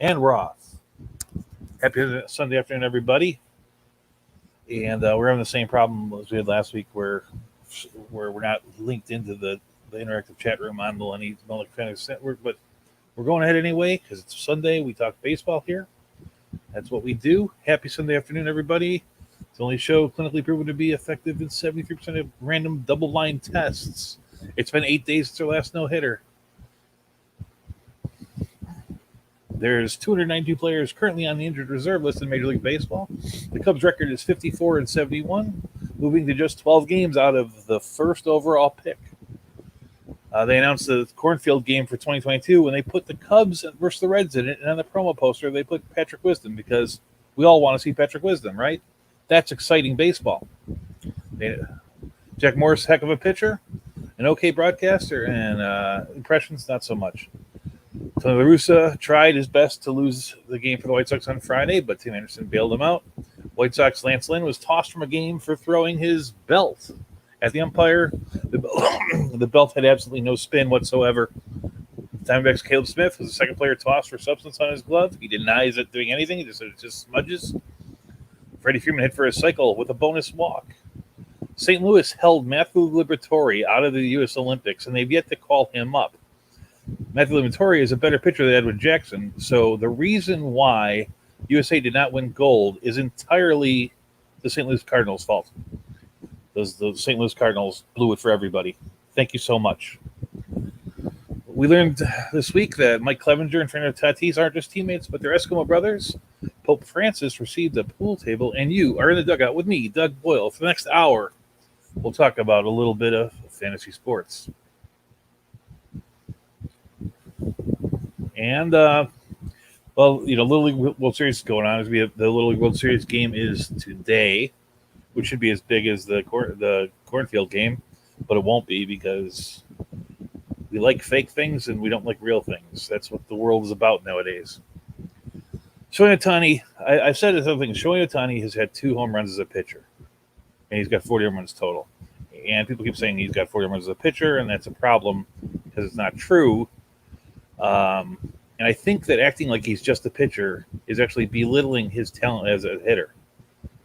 and Roth. Happy Sunday afternoon, everybody. And we're having the same problem as we had last week where we're not linked into the interactive chat room on the Lenny Fantasy Network, but we're going ahead anyway because it's Sunday. We talk baseball here. That's what we do. Happy Sunday afternoon, everybody. It's the only show clinically proven to be effective in 73% of random double-blind tests. It's been 8 days since our last no-hitter. There's 292 players currently on the injured reserve list in Major League Baseball. The Cubs' record is 54-71, moving to just 12 games out of the first overall pick. They announced the Cornfield game for 2022 when they put the Cubs versus the Reds in it, and on the promo poster they put Patrick Wisdom because we all want to see Patrick Wisdom, right? That's exciting baseball. Jack Morris, heck of a pitcher, an okay broadcaster, and impressions, not so much. Tony La Russa tried his best to lose the game for the White Sox on Friday, but Tim Anderson bailed him out. White Sox Lance Lynn was tossed from a game for throwing his belt at the umpire. The belt had absolutely no spin whatsoever. Diamondbacks' Caleb Smith was the second player tossed for substance on his glove. He denies it doing anything. He just said it's just smudges. Freddie Freeman hit for a cycle with a bonus walk. St. Louis held Matthew Liberatore out of the U.S. Olympics, and they've yet to call him up. Matthew Liberatore is a better pitcher than Edwin Jackson, so the reason why USA did not win gold is entirely the St. Louis Cardinals' fault. The St. Louis Cardinals blew it for everybody. Thank you so much. We learned this week that Mike Clevenger and Fernando Tatis aren't just teammates, but they're Eskimo brothers. Pope Francis received a pool table, and you are in the dugout with me, Doug Boyle. For the next hour, we'll talk about a little bit of fantasy sports. And, Little League World Series is going on. The Little League World Series game is today, which should be as big as the Cornfield game, but it won't be because we like fake things and we don't like real things. That's what the world is about nowadays. Shohei Ohtani, I've said this other thing. Shohei Ohtani has had 2 home runs as a pitcher, and he's got 40 home runs total. And people keep saying he's got 40 home runs as a pitcher, and that's a problem because it's not true. And I think that acting like he's just a pitcher is actually belittling his talent as a hitter.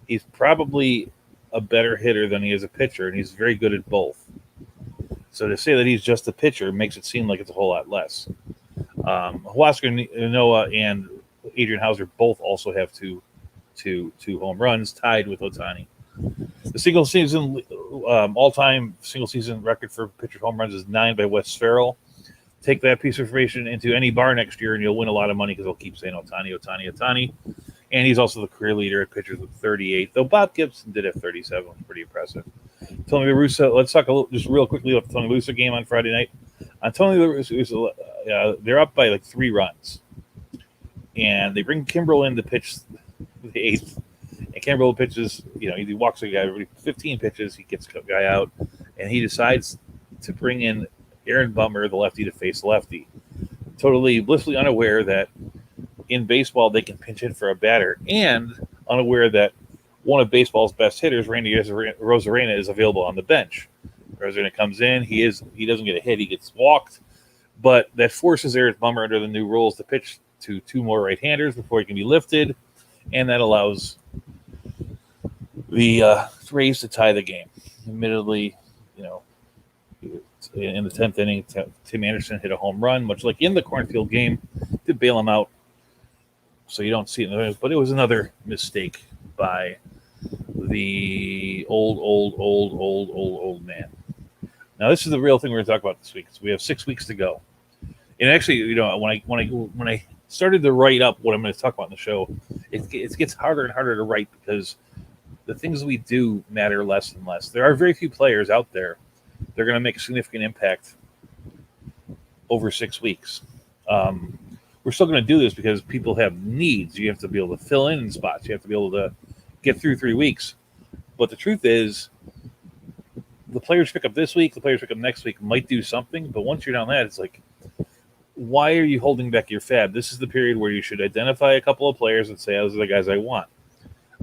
He's probably a better hitter than he is a pitcher, and he's very good at both. So to say that he's just a pitcher makes it seem like it's a whole lot less. Huascar Noah and Adrian Hauser both also have two home runs, tied with Ohtani. The single season all-time single season record for pitcher home runs is 9 by Wes Farrell. Take that piece of information into any bar next year, and you'll win a lot of money because they'll keep saying Ohtani. And he's also the career leader at pitchers with 38, though Bob Gibson did have 37, which is pretty impressive. Tony La Russa, let's talk just real quickly about the Tony La Russa game on Friday night. On Tony La Russa, they're up by like 3 runs. And they bring Kimbrel in to pitch the 8th. And Kimbrel pitches, he walks a guy every 15 pitches, he gets a guy out, and he decides to bring in Aaron Bummer, the lefty, to face lefty. Totally blissfully unaware that in baseball they can pinch hit for a batter, and unaware that one of baseball's best hitters, Randy Rosarena, is available on the bench. Rosarena comes in, he doesn't get a hit, he gets walked, but that forces Aaron Bummer under the new rules to pitch to 2 more right-handers before he can be lifted, and that allows the Rays to tie the game. Admittedly, in the 10th inning, Tim Anderson hit a home run, much like in the Cornfield game, did bail him out, so you don't see it in the news. But it was another mistake by the old man. Now, this is the real thing we're going to talk about this week. So we have 6 weeks to go, and actually, when I started to write up what I'm going to talk about in the show, it gets harder and harder to write because the things we do matter less and less. There are very few players out there. They're going to make a significant impact over 6 weeks. We're still going to do this because people have needs. You have to be able to fill in spots. You have to be able to get through 3 weeks. But the truth is, the players pick up this week, the players pick up next week might do something. But once you're down that, it's like, why are you holding back your FAAB? This is the period where you should identify a couple of players and say, those are the guys I want.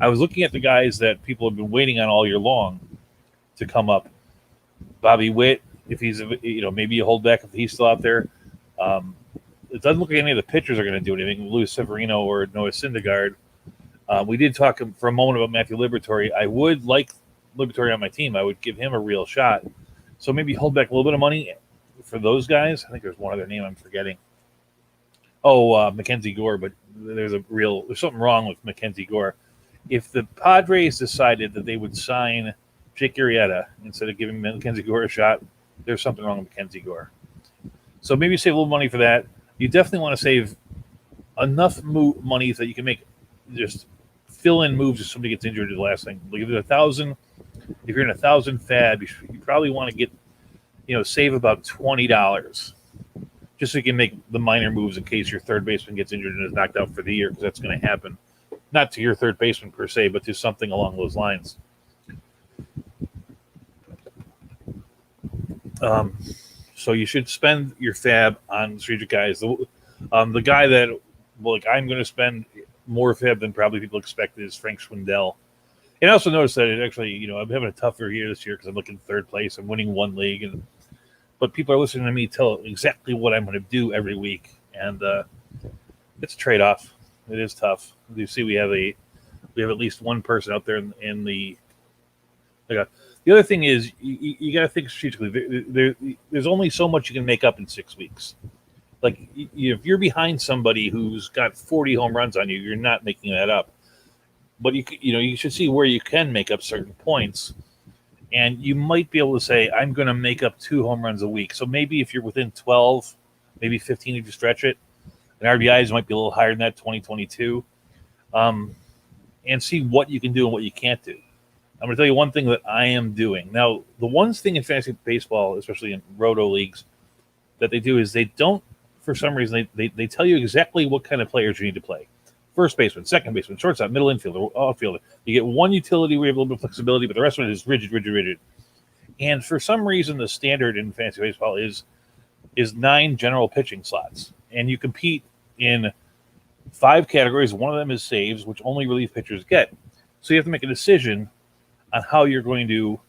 I was looking at the guys that people have been waiting on all year long to come up. Bobby Witt, if he's, maybe you hold back if he's still out there. it doesn't look like any of the pitchers are going to do anything. Luis Severino or Noah Syndergaard. We did talk for a moment about Matthew Liberatore. I would like Liberatore on my team. I would give him a real shot. So maybe hold back a little bit of money for those guys. I think there's one other name I'm forgetting. Oh, Mackenzie Gore, but there's something wrong with Mackenzie Gore. If the Padres decided that they would sign Jake Arrieta instead of giving Mackenzie Gore a shot, there's something wrong with Mackenzie Gore. So maybe save a little money for that. You definitely want to save enough money so that you can make just fill in moves if somebody gets injured. The last thing, like if you're in 1,000 FAAB, you probably want to get, save about $20 just so you can make the minor moves in case your third baseman gets injured and is knocked out for the year, because that's going to happen. Not to your third baseman per se, but to something along those lines. So you should spend your FAAB on strategic guys. The guy that, I'm going to spend more FAAB than probably people expect is Frank Schwindel. And I also noticed that it actually, I'm having a tougher year this year because I'm looking third place. I'm winning one league, but people are listening to me tell exactly what I'm going to do every week, and it's a trade-off. It is tough. You see, we have at least one person out there in the. The other thing is you got to think strategically. There's only so much you can make up in 6 weeks. Like if you're behind somebody who's got 40 home runs on you, you're not making that up. But you should see where you can make up certain points, and you might be able to say, I'm going to make up 2 home runs a week. So maybe if you're within 12, maybe 15 if you stretch it, and RBIs might be a little higher than that, 2022, and see what you can do and what you can't do. I'm going to tell you one thing that I am doing. Now, the one thing in fantasy baseball, especially in roto leagues, that they do is they don't, for some reason, they tell you exactly what kind of players you need to play. First baseman, second baseman, shortstop, middle infielder, outfielder. You get one utility where you have a little bit of flexibility, but the rest of it is rigid. And for some reason, the standard in fantasy baseball is 9 general pitching slots. And you compete in 5 categories. One of them is saves, which only relief pitchers get. So you have to make a decision on how you're going to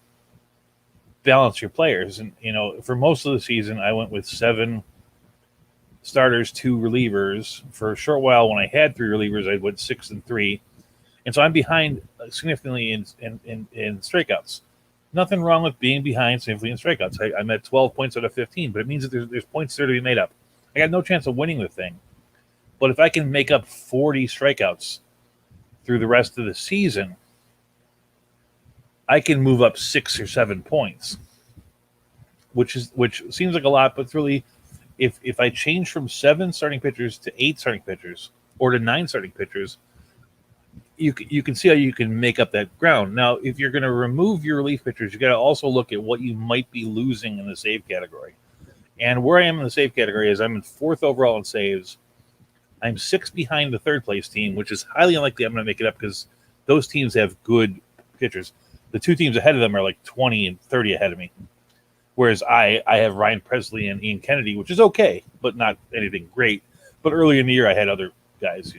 balance your players. And, for most of the season, I went with 7 starters, 2 relievers. For a short while, when I had 3 relievers, I went 6 and 3. And so I'm behind significantly in strikeouts. Nothing wrong with being behind significantly in strikeouts. I'm at 12 points out of 15, but it means that there's points there to be made up. I got no chance of winning the thing. But if I can make up 40 strikeouts through the rest of the season, I can move up 6 or 7 points, which seems like a lot, but it's really, if I change from 7 starting pitchers to 8 starting pitchers or to 9 starting pitchers, you can see how you can make up that ground. Now, if you're going to remove your relief pitchers, you got to also look at what you might be losing in the save category. And where I am in the save category is I'm in 4th overall in saves. I'm 6 behind the third place team, which is highly unlikely I'm going to make it up because those teams have good pitchers. The 2 teams ahead of them are like 20 and 30 ahead of me. Whereas I have Ryan Presley and Ian Kennedy, which is okay, but not anything great. But early in the year, I had other guys,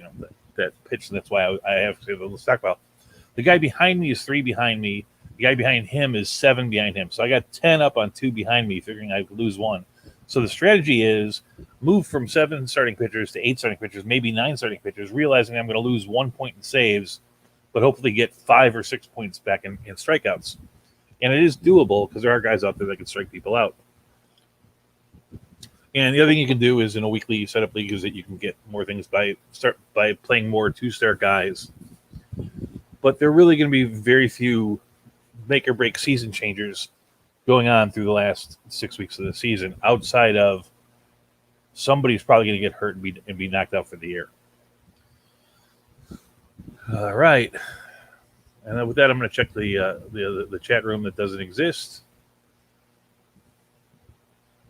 that pitched, and that's why I have to say the little stockpile. The guy behind me is 3 behind me. The guy behind him is 7 behind him. So I got 10 up on 2 behind me, figuring I could lose 1. So the strategy is move from 7 starting pitchers to 8 starting pitchers, maybe 9 starting pitchers, realizing I'm going to lose 1 point in saves, but hopefully get 5 or 6 points back in strikeouts. And it is doable because there are guys out there that can strike people out. And the other thing you can do is in a weekly setup league is that you can get more things by playing more 2-star guys. But there are really going to be very few make or break season changers going on through the last 6 weeks of the season outside of somebody's probably going to get hurt and be knocked out for the year. All right. And then with that, I'm going to check the chat room that doesn't exist.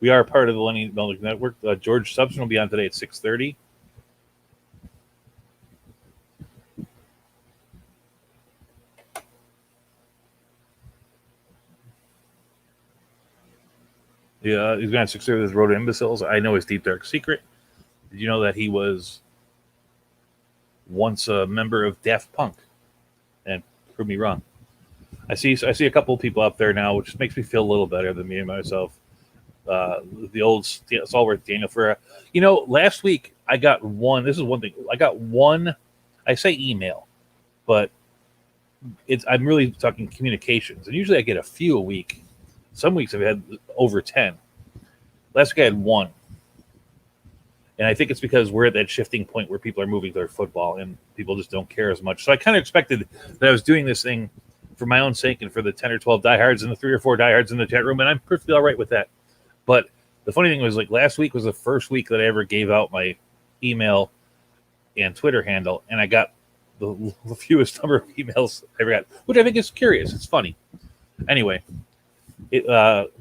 We are part of the Lenny Melnick Network. George Subson will be on today at 6:30. Yeah, he's going to 6:30 with Road to Imbeciles. I know his deep dark secret. Did you know that he was once a member of Daft Punk? And prove me wrong. I see a couple of people up there now, which makes me feel a little better than me and myself. the old stalwart Daniel Ferreira. Last week I got one. This is one thing. I got one. I say email, but I'm really talking communications. And usually I get a few a week. Some weeks I've had over 10. Last week I had one. And I think it's because we're at that shifting point where people are moving their football and people just don't care as much. So I kind of expected that I was doing this thing for my own sake and for the 10 or 12 diehards and the 3 or 4 diehards in the chat room, and I'm perfectly all right with that. But the funny thing was, like, last week was the first week that I ever gave out my email and Twitter handle, and I got the fewest number of emails I ever got, which I think is curious. It's funny. Anyway,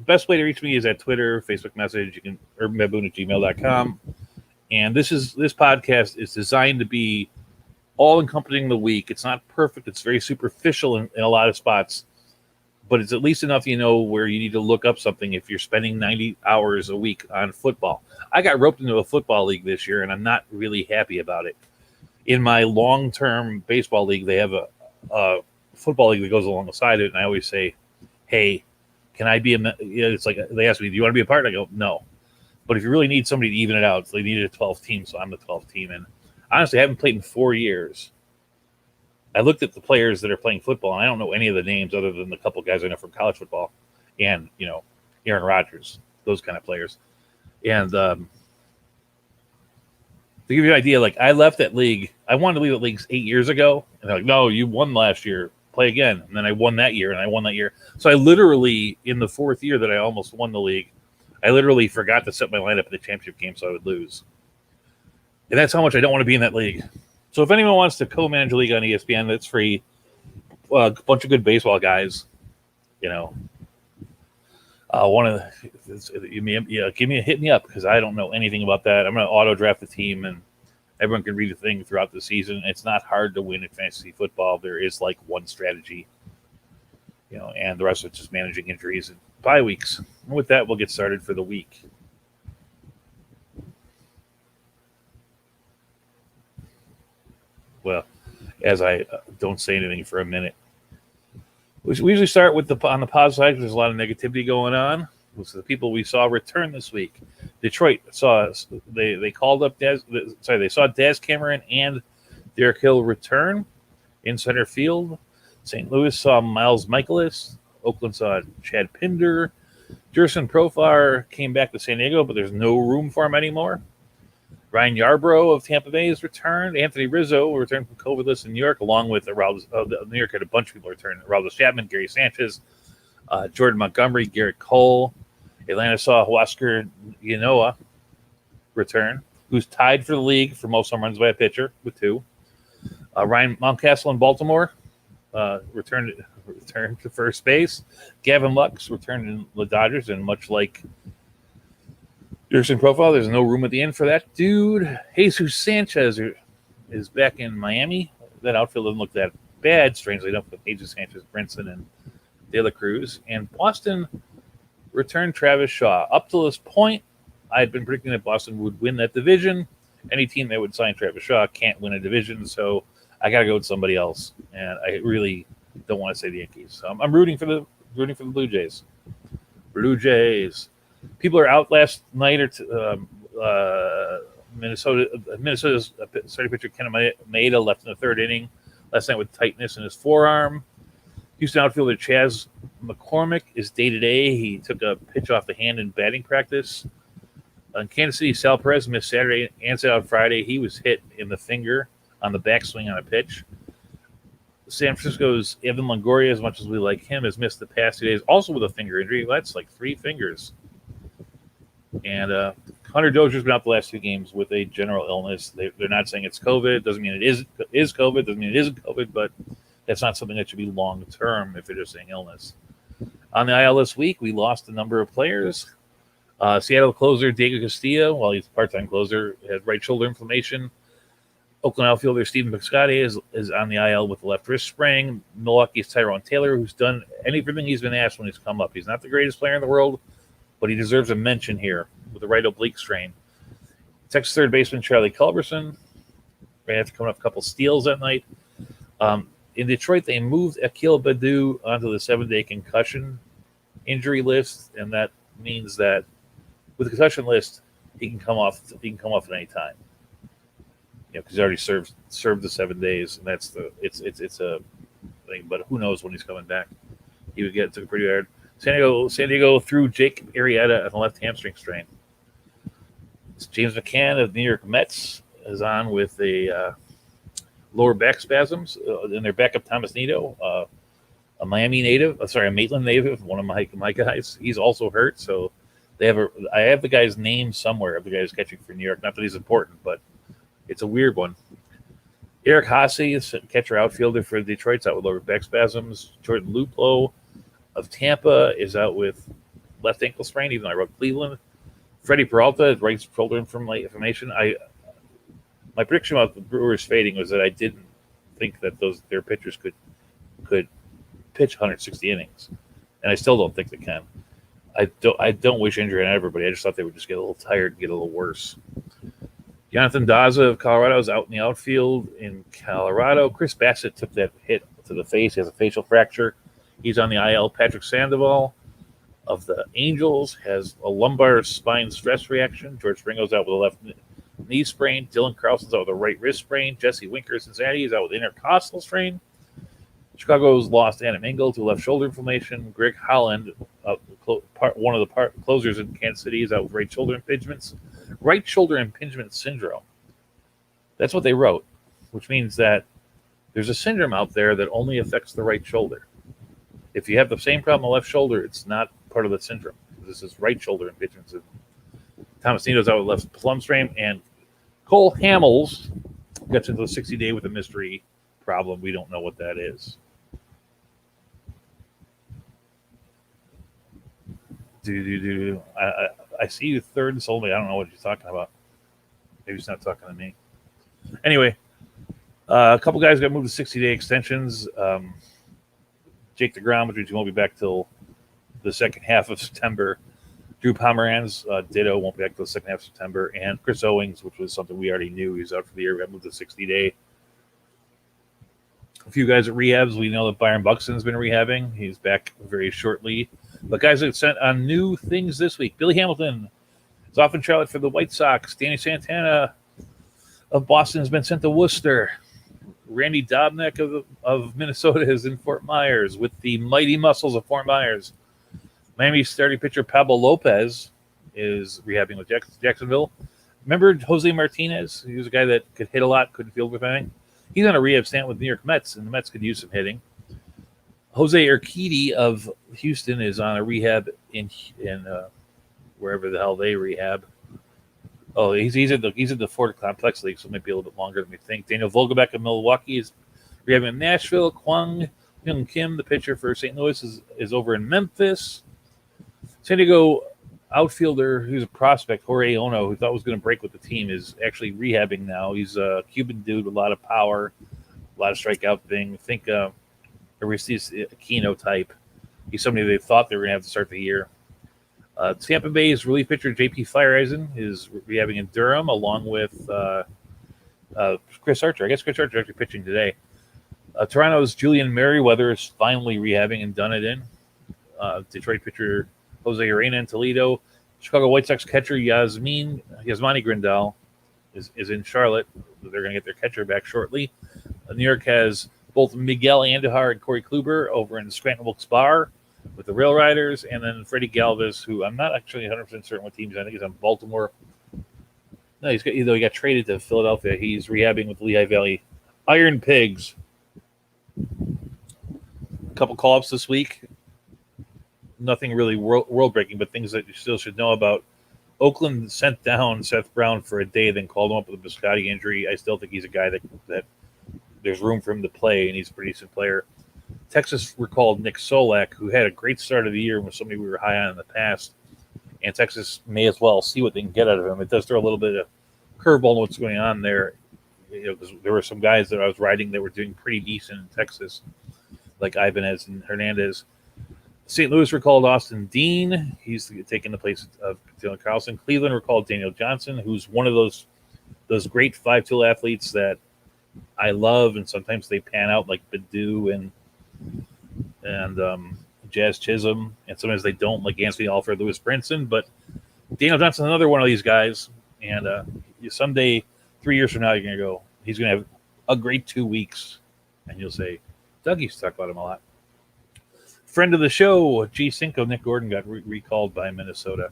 best way to reach me is at Twitter, Facebook message, or urbanbaboon@gmail.com. And this podcast is designed to be all-encompassing the week. It's not perfect. It's very superficial in a lot of spots, but it's at least enough where you need to look up something if you're spending 90 hours a week on football. I got roped into a football league this year, and I'm not really happy about it. In my long-term baseball league, they have a football league that goes alongside it, and I always say, hey, can I be it's like they ask me, do you want to be a part? I go, no. But if you really need somebody to even it out, they needed a 12th team, so I'm the 12th team. And honestly, I haven't played in 4 years. I looked at the players that are playing football, and I don't know any of the names other than the couple guys I know from college football and, Aaron Rodgers, those kind of players. And to give you an idea, like, I left that league. I wanted to leave that league 8 years ago, and they're like, no, you won last year. Play again. And then I won that year, and I won that year. So I literally, in the 4th year that I almost won the league, I literally forgot to set my lineup in the championship game so I would lose. And that's how much I don't want to be in that league. So if anyone wants to co-manage a league on ESPN, that's free. A bunch of good baseball guys, hit me up because I don't know anything about that. I'm going to auto draft the team, and everyone can read the thing throughout the season. It's not hard to win in fantasy football. There is like one strategy, and the rest of it's just managing injuries and bye weeks. And with that, we'll get started for the week. Well, as I don't say anything for a minute. We usually start with on the positive side because there's a lot of negativity going on. With the people we saw return this week. Detroit saw they called up they saw Daz Cameron and Derek Hill return in center field. St. Louis saw Miles Michaelis. Oakland saw Chad Pinder. Jerson Profar came back to San Diego, but there's no room for him anymore. Ryan Yarbrough of Tampa Bay has returned. Anthony Rizzo returned from COVID list in New York, along with New York had a bunch of people return. Aroldis Chapman, Gary Sanchez, Jordan Montgomery, Garrett Cole. Atlanta saw Huascar Yanoa return, who's tied for the league for most home runs by a pitcher with 2. Ryan Mountcastle in Baltimore returned to first base. Gavin Lux returned in the Dodgers, and much like Jerson Profile, there's no room at the end for that dude. Jesus Sanchez is back in Miami. That outfield doesn't look that bad, strangely enough, with Jesus Sanchez, Brinson, and De La Cruz. And Boston returned Travis Shaw. Up to this point, I had been predicting that Boston would win that division. Any team that would sign Travis Shaw can't win a division, so I got to go with somebody else. And I really don't want to say the Yankees. So I'm rooting for the Blue Jays. Blue Jays. People are out last night. Minnesota's starting pitcher Ken Maeda left in the 3rd inning last night with tightness in his forearm. Houston outfielder Chaz McCormick is day-to-day. He took a pitch off the hand in batting practice. In Kansas City, Sal Perez missed Saturday and sat out Friday. He was hit in the finger on the backswing on a pitch. San Francisco's Evan Longoria, as much as we like him, has missed the past 2 days, also with a finger injury. Well, that's like 3 fingers. And Hunter Dozier's been out the last 2 games with a general illness. They're not saying it's COVID. Doesn't mean it is COVID. Doesn't mean it isn't COVID, but that's not something that should be long-term if they're just saying illness. On the IL this week, we lost a number of players. Seattle closer Diego Castillo, while he's a part-time closer, had right shoulder inflammation. Oakland outfielder Stephen Piscotty is on the IL with a left wrist sprain. Milwaukee's Tyrone Taylor, who's done everything he's been asked when he's come up. He's not the greatest player in the world, but he deserves a mention here with the right oblique strain. Texas third baseman Charlie Culberson ran after coming off a couple steals that night. In Detroit, they moved Akil Baddoo onto the 7-day concussion injury list, and that means that with the concussion list, he can come off. He can come off at any time. Because he already served the 7 days, and that's it's a thing. But who knows when he's coming back? He would get took pretty hard. San Diego threw Jake Arrieta on the left hamstring strain. James McCann of the New York Mets is on with a lower back spasms. And their backup Thomas Nido, a Miami native, a Maitland native, one of my guys. He's also hurt, so they have I have the guy's name somewhere of the guy who's catching for New York. Not that he's important, but it's a weird one. Eric Haase is catcher outfielder for Detroit's out with lower back spasms. Jordan Luplow of Tampa is out with left ankle sprain, even though I wrote Cleveland. Freddie Peralta, right shoulder inflammation. My prediction about the Brewers fading was that I didn't think that their pitchers could pitch 160 innings, and I still don't think they can. I don't wish injury on everybody. I just thought they would just get a little tired and get a little worse. Jonathan Daza of Colorado is out in the outfield in Colorado. Chris Bassett took that hit to the face. He has a facial fracture. He's on the IL. Patrick Sandoval of the Angels has a lumbar spine stress reaction. George Springo's out with a left knee sprain. Dylan Carlson's out with a right wrist sprain. Jesse Winker of Cincinnati is out with intercostal strain. Chicago's lost Adam Engel to left shoulder inflammation. Greg Holland, one of the closers in Kansas City, is out with right shoulder impingements. Right shoulder impingement syndrome. That's what they wrote, which means that there's a syndrome out there that only affects the right shoulder. If you have the same problem on the left shoulder, it's not part of the syndrome. This is right shoulder impingement syndrome. Thomas Nito's out with left plum strain, and Cole Hamels gets into the 60-day with a mystery problem. We don't know what that is. I see you third and solely. I don't know what you're talking about. Maybe he's not talking to me. Anyway, a couple guys got moved to 60-day extensions. Jake DeGrom, which won't be back till the second half of September. Drew Pomeranz, ditto, won't be back till the second half of September. And Chris Owings, which was something we already knew. He's out for the year. Got moved to 60-day. A few guys at rehabs. We know that Byron Buxton's been rehabbing. He's back very shortly. But guys that sent on new things this week. Billy Hamilton is off in Charlotte for the White Sox. Danny Santana of Boston has been sent to Worcester. Randy Dobnak of Minnesota is in Fort Myers with the mighty muscles of Fort Myers. Miami starting pitcher Pablo Lopez is rehabbing with Jacksonville. Remember Jose Martinez? He was a guy that could hit a lot, couldn't field with anything. He's on a rehab stand with New York Mets, and the Mets could use some hitting. Jose Urquidy of Houston is on a rehab in wherever the hell they rehab. Oh, he's in the Ford Complex League, so it might be a little bit longer than we think. Daniel Vogelbach of Milwaukee is rehabbing in Nashville. Kwang Hyun Kim, the pitcher for St. Louis, is over in Memphis. San Diego outfielder who's a prospect, Jorge Ono, who thought was going to break with the team, is actually rehabbing now. He's a Cuban dude with a lot of power, a lot of strikeout thing. I think Aristides Aquino type. He's somebody they thought they were going to have to start the year. Tampa Bay's relief pitcher J.P. Fireeisen is rehabbing in Durham, along with Chris Archer. I guess Chris Archer is actually pitching today. Toronto's Julian Merriweather is finally rehabbing in Dunedin. Detroit pitcher Jose Urena in Toledo. Chicago White Sox catcher Yasmani Grandal is in Charlotte. They're going to get their catcher back shortly. New York has both Miguel Andujar and Corey Kluber over in Scranton Wilkes Barre with the Rail Riders, and then Freddie Galvis, who I'm not actually 100% certain what team he's on. I think he's on Baltimore. No, he got traded to Philadelphia. He's rehabbing with Lehigh Valley Iron Pigs. A couple call-ups this week. Nothing really world-breaking, but things that you still should know about. Oakland sent down Seth Brown for a day, then called him up with a Biscotti injury. I still think he's a guy that there's room for him to play, and he's a pretty decent player. Texas recalled Nick Solak, who had a great start of the year and was somebody we were high on in the past. And Texas may as well see what they can get out of him. It does throw a little bit of curveball on what's going on there. Because there were some guys that I was riding that were doing pretty decent in Texas, like Ibanez and Hernandez. St. Louis recalled Austin Dean. He's taking the place of Dylan Carlson. Cleveland recalled Daniel Johnson, who's one of those great 5-tool athletes that I love, and sometimes they pan out like Badu and Jazz Chisholm, and sometimes they don't, like Anthony Alford, Lewis Brinson. But Daniel Johnson, another one of these guys, and someday, 3 years from now, you're going to go, he's going to have a great 2 weeks, and you'll say, Doug used to talk about him a lot. Friend of the show, G5, Nick Gordon, got recalled by Minnesota.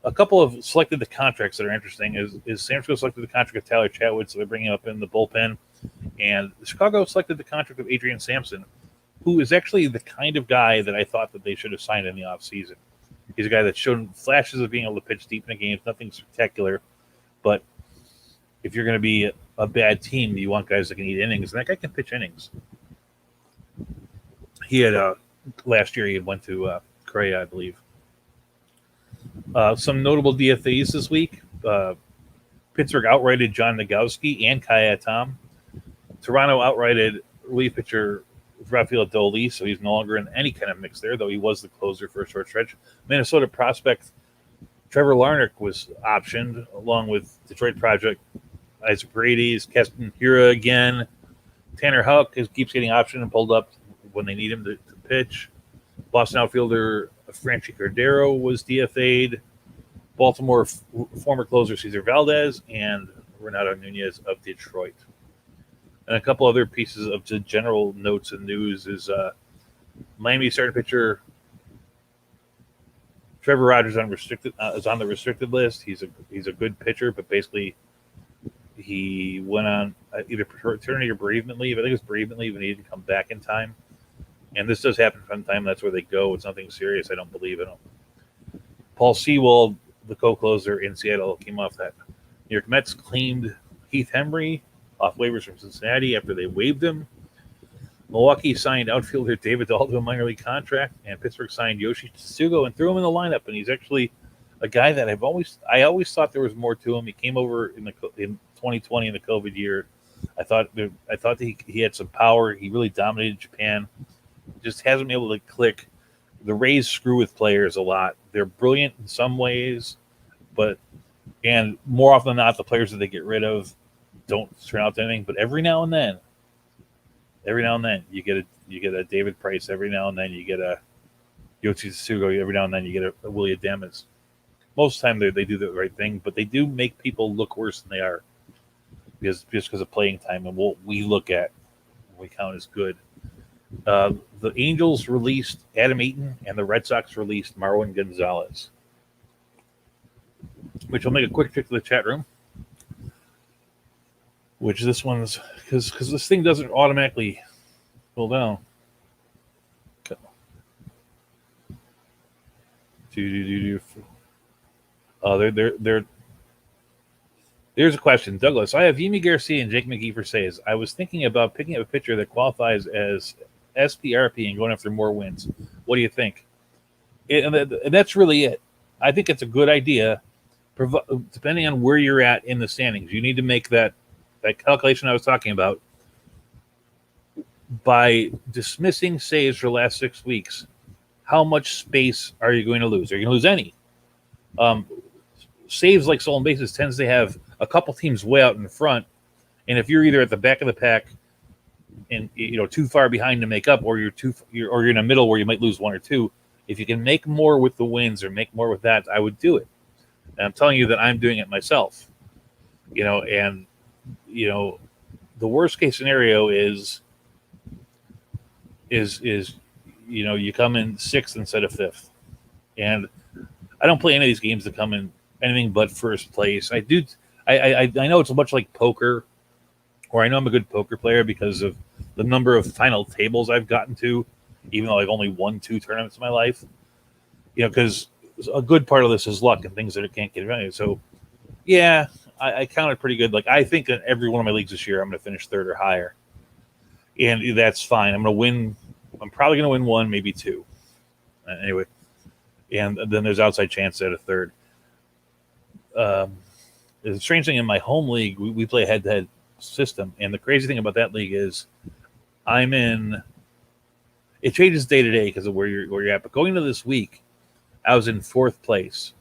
A couple of selected the contracts that are interesting is San Francisco selected the contract of Tyler Chatwood, so they're bringing him up in the bullpen, and Chicago selected the contract of Adrian Sampson, who is actually the kind of guy that I thought that they should have signed in the offseason. He's a guy that's shown flashes of being able to pitch deep in the games, nothing spectacular, but if you're going to be a bad team, you want guys that can eat innings, and that guy can pitch innings. He had last year he went to Korea, I believe. Some notable DFAs this week. Pittsburgh outrighted John Nagowski and Kaya Tom. Toronto outrighted relief pitcher Rafael Doley, so he's no longer in any kind of mix there, though he was the closer for a short stretch. Minnesota prospect Trevor Larnach was optioned, along with Detroit project Isaac Paredes, Keston Hiura again. Tanner Houck keeps getting optioned and pulled up when they need him to pitch. Boston outfielder Franchi Cordero was DFA'd. Baltimore former closer Cesar Valdez and Renato Nunez of Detroit. And a couple other pieces of general notes and news is Miami starting pitcher Trevor Rogers is on the restricted list. He's a good pitcher, but basically he went on either paternity or bereavement leave. I think it was bereavement leave, and he didn't come back in time. And this does happen from time. That's where they go. It's nothing serious. I don't believe in them. Paul Sewald, the co-closer in Seattle, came off that. New York Mets claimed Heath Hembree off waivers from Cincinnati after they waived him. Milwaukee signed outfielder David Dahl to a minor league contract, and Pittsburgh signed Yoshi Tsugo and threw him in the lineup. And he's actually a guy that I always thought there was more to him. He came over in 2020 in the COVID year. I thought that he had some power. He really dominated Japan. Just hasn't been able to click. The Rays screw with players a lot. They're brilliant in some ways, and more often than not, the players that they get rid of don't turn out to anything. But every now and then, you get a David Price. Every now and then, you get a Yoshi Tsugo. Every now and then, you get a Willie Adames. Most of the time, they do the right thing, but they do make people look worse than they are because of playing time and what we look at, we count as good. The Angels released Adam Eaton, and the Red Sox released Marwin Gonzalez, which will make a quick trip to the chat room. Which this one's because this thing doesn't automatically pull down. There's a question, Douglas. I have Yimi Garcia and Jake McGee for saves. I was thinking about picking up a pitcher that qualifies as SPRP and going after more wins. What do you think? And that's really it. I think it's a good idea, depending on where you're at in the standings. You need to make that calculation I was talking about. By dismissing saves for the last 6 weeks, how much space are you going to lose? Are you going to lose any? Saves like stolen bases tends to have a couple teams way out in front, and if you're either at the back of the pack and too far behind to make up, or you're in the middle where you might lose one or two, if you can make more with the wins or make more with that, I would do it. And I'm telling you that I'm doing it myself. The worst case scenario is you come in sixth instead of fifth, and I don't play any of these games that come in anything but first place. I know it's much like poker, or I know I'm a good poker player because of the number of final tables I've gotten to, even though I've only won 2 tournaments in my life. Because a good part of this is luck and things that it can't get around. So, yeah, I counted pretty good. Like, I think in every one of my leagues this year, I'm going to finish third or higher, and that's fine. I'm going to win. I'm probably going to win 1, maybe 2. Anyway, and then there's outside chance at a third. The strange thing in my home league, we play a head-to-head system, and the crazy thing about that league is it changes day to day because of where you're at. But going into this week, I was in 4th place,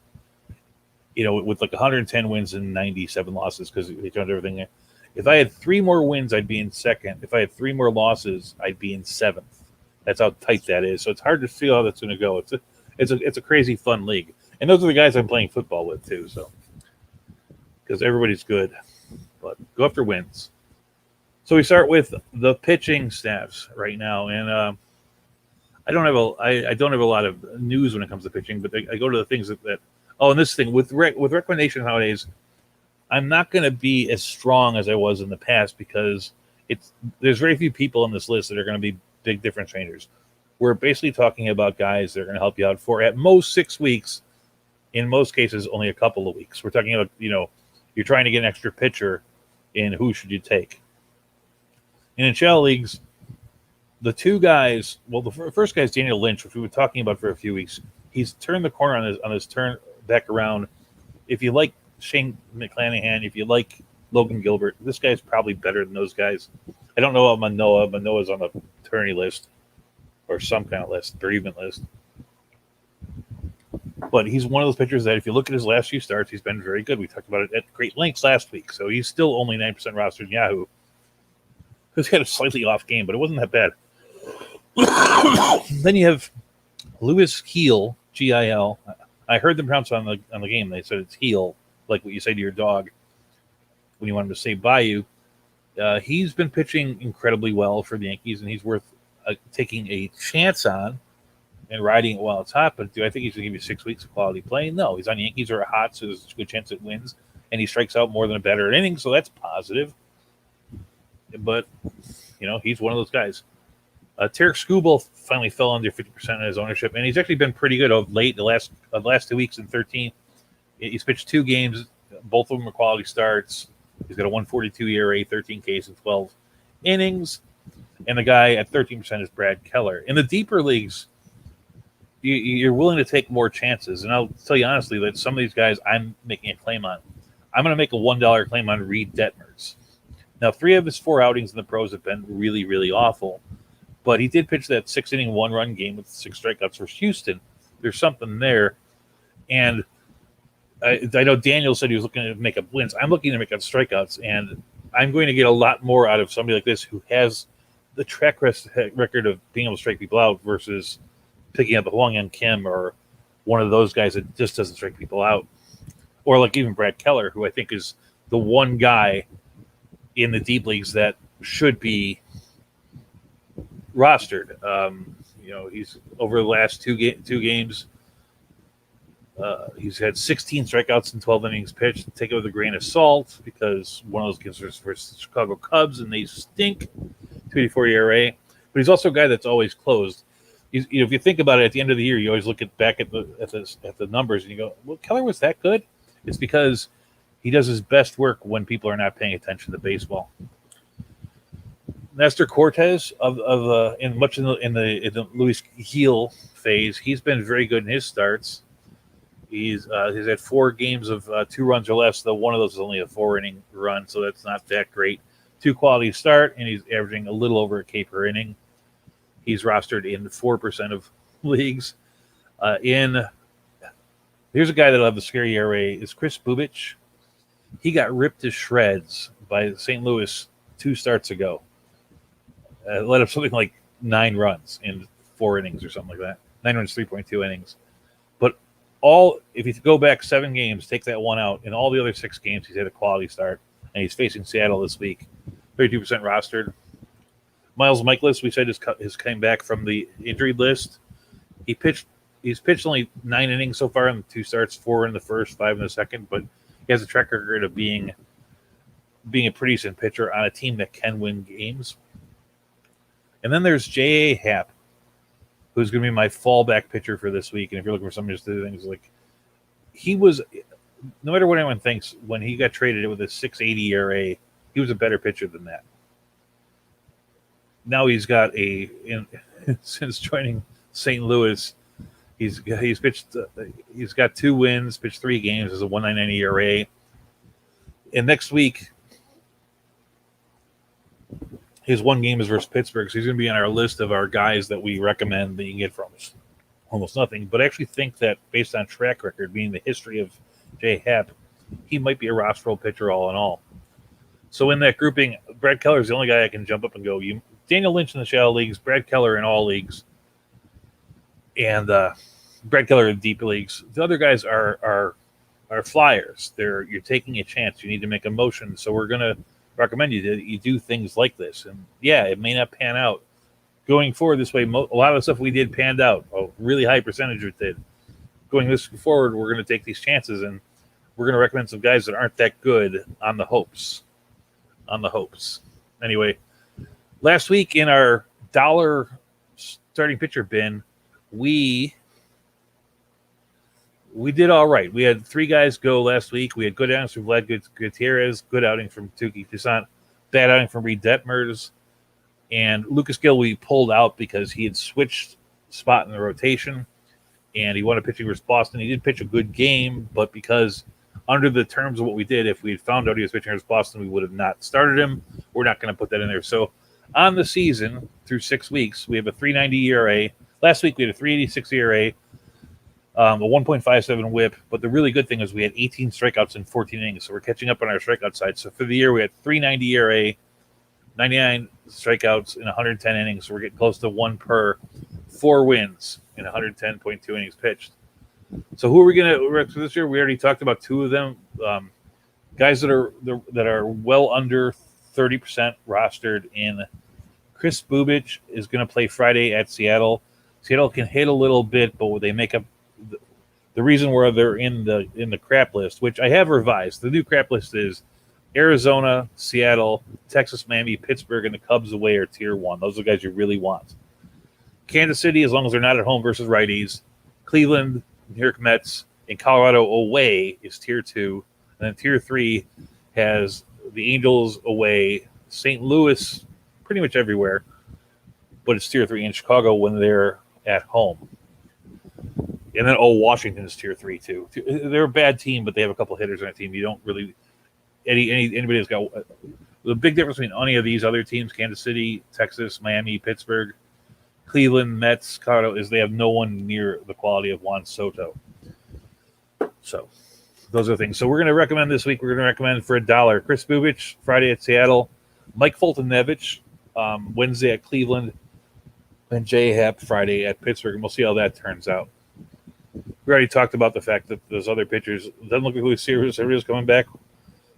with like 110 wins and 97 losses because they turned everything in. If I had 3 more wins, I'd be in 2nd. If I had 3 more losses, I'd be in 7th. That's how tight that is. So it's hard to feel how that's going to go. It's a crazy fun league. And those are the guys I'm playing football with too. So because everybody's good, but go after wins. So we start with the pitching staffs right now, and I don't have a lot of news when it comes to pitching, but I go to the things that oh, and this thing with recommendations nowadays, I'm not going to be as strong as I was in the past because there's very few people on this list that are going to be big difference changers. We're basically talking about guys that are going to help you out for at most 6 weeks, in most cases only a couple of weeks. We're talking about, you're trying to get an extra pitcher, and who should you take? And in shallow leagues, the two guys, well, the first guy is Daniel Lynch, which we were talking about for a few weeks. He's turned the corner on his turn back around. If you like Shane McClanahan, if you like Logan Gilbert, this guy's probably better than those guys. I don't know about Manoah. Manoah's on the attorney list or some kind of list, bereavement list. But he's one of those pitchers that if you look at his last few starts, he's been very good. We talked about it at great lengths last week. So he's still only 9% rostered in Yahoo. He's had a slightly off game, but it wasn't that bad. Then you have Lewis Heel, Gil. I heard them pronounce on the game. They said it's heel, like what you say to your dog when you want him to say bye you. He's been pitching incredibly well for the Yankees, and he's worth taking a chance on and riding it while it's hot. But do I think he's going to give you 6 weeks of quality play? No. He's on the Yankees who are hot, so there's a good chance it wins. And he strikes out more than a batter inning, so that's positive. But, he's one of those guys. Tarek Skubal finally fell under 50% of his ownership, and he's actually been pretty good of late. The last 2 weeks in 13, he's pitched 2 games. Both of them are quality starts. He's got a 1.42 ERA, 13 Ks, and 12 innings. And the guy at 13% is Brad Keller. In the deeper leagues, you're willing to take more chances. And I'll tell you honestly that some of these guys I'm making a claim on. I'm going to make a $1 claim on Reed Detmers. Now, 3 of his 4 outings in the pros have been really, really awful. But he did pitch that 6-inning 1-run game with 6 strikeouts for Houston. There's something there. And I know Daniel said he was looking to make up wins. I'm looking to make up strikeouts. And I'm going to get a lot more out of somebody like this who has the track record of being able to strike people out versus picking up a Hwang Kim or one of those guys that just doesn't strike people out. Or like even Brad Keller, who I think is the one guy in the deep leagues that should be rostered. He's over the last two games. He's had 16 strikeouts in 12 innings pitched. Take it with a grain of salt because one of those games was versus the Chicago Cubs and they stink. 2.84 ERA. But he's also a guy that's always closed. If you think about it, at the end of the year, you always look back at the numbers and you go, "Well, Keller was that good." It's because he does his best work when people are not paying attention to baseball. Nestor Cortez in the Luis Gil phase, he's been very good in his starts. He's had 4 games of 2 runs or less, though one of those is only a 4-inning run, so that's not that great. 2 quality start, and he's averaging a little over a K per inning. He's rostered in 4% of leagues. Here's a guy that'll have a scary ERA is Chris Bubich. He got ripped to shreds by St. Louis 2 starts ago. Let up something like 9 runs in 4 innings or something like that. 9 runs, 3.2 innings. But if you go back 7 games, take that one out, in all the other 6 games, he's had a quality start, and he's facing Seattle this week. 32% rostered. Miles Michaelis, we said, has came back from the injury list. He's pitched only 9 innings so far in the 2 starts, 4 in the first, 5 in the second, but he has a track record of being a pretty decent pitcher on a team that can win games. And then there's J.A. Happ, who's going to be my fallback pitcher for this week. And if you're looking for somebody to do things like he was, no matter what anyone thinks, when he got traded with a 6.80 ERA, he was a better pitcher than that. Now he's got since joining St. Louis, he's pitched. He's got 2 wins, pitched 3 games, has a 1.99 ERA. And next week, his 1 game is versus Pittsburgh, so he's going to be on our list of our guys that we recommend that you can get for almost nothing. But I actually think that based on track record, being the history of J. Happ, he might be a rosterable pitcher all in all. So in that grouping, Brad Keller is the only guy I can jump up and go. Daniel Lynch in the shallow leagues, Brad Keller in all leagues. And Brett Keller in deep leagues. The other guys are flyers. You're taking a chance. You need to make a motion. So we're going to recommend you do things like this. And yeah, it may not pan out going forward this way. A lot of the stuff we did panned out. A really high percentage of it did. Going this forward, we're going to take these chances, and we're going to recommend some guys that aren't that good on the hopes. Anyway, last week in our dollar starting pitcher bin, we did all right. We had 3 guys go last week. We had good outings from Vlad Gutierrez, good outing from Tuki Toussaint, bad outing from Reed Detmers, and Lucas Gill we pulled out because he had switched spot in the rotation, and he wanted pitching versus Boston. He did pitch a good game, but because under the terms of what we did, if we had found out he was pitching versus Boston, we would have not started him. We're not going to put that in there. So on the season, through 6 weeks, we have a 3.90 ERA. Last week, we had a 3.86 ERA, a 1.57 whip. But the really good thing is we had 18 strikeouts in 14 innings, so we're catching up on our strikeout side. So for the year, we had 3.90 ERA, 99 strikeouts in 110 innings. So we're getting close to 1 per 4 wins in 110.2 innings pitched. So who are we going to for this year? We already talked about 2 of them. Guys that are well under 30% rostered in. Chris Bubich is going to play Friday at Seattle. Seattle can hit a little bit, but they make up the reason where they're in the crap list, which I have revised. The new crap list is Arizona, Seattle, Texas, Miami, Pittsburgh, and the Cubs away are tier 1. Those are the guys you really want. Kansas City, as long as they're not at home versus righties. Cleveland, New York Mets, and Colorado away is tier 2. And then tier 3 has the Angels away, St. Louis, pretty much everywhere, but it's tier 3 in Chicago when they're at home. And then, Washington is tier 3 too. They're a bad team, but they have a couple hitters on their team. You don't really anybody that's got the big difference between any of these other teams, Kansas City, Texas, Miami, Pittsburgh, Cleveland, Mets, Colorado, is they have no one near the quality of Juan Soto. So those are the things. So we're going to recommend this week. We're going to recommend for $1 Chris Bubich Friday at Seattle, Mike Fulton-Nevich Wednesday at Cleveland, and Jay Happ Friday at Pittsburgh, and we'll see how that turns out. We already talked about the fact that those other pitchers doesn't look like Luis Severino's coming back.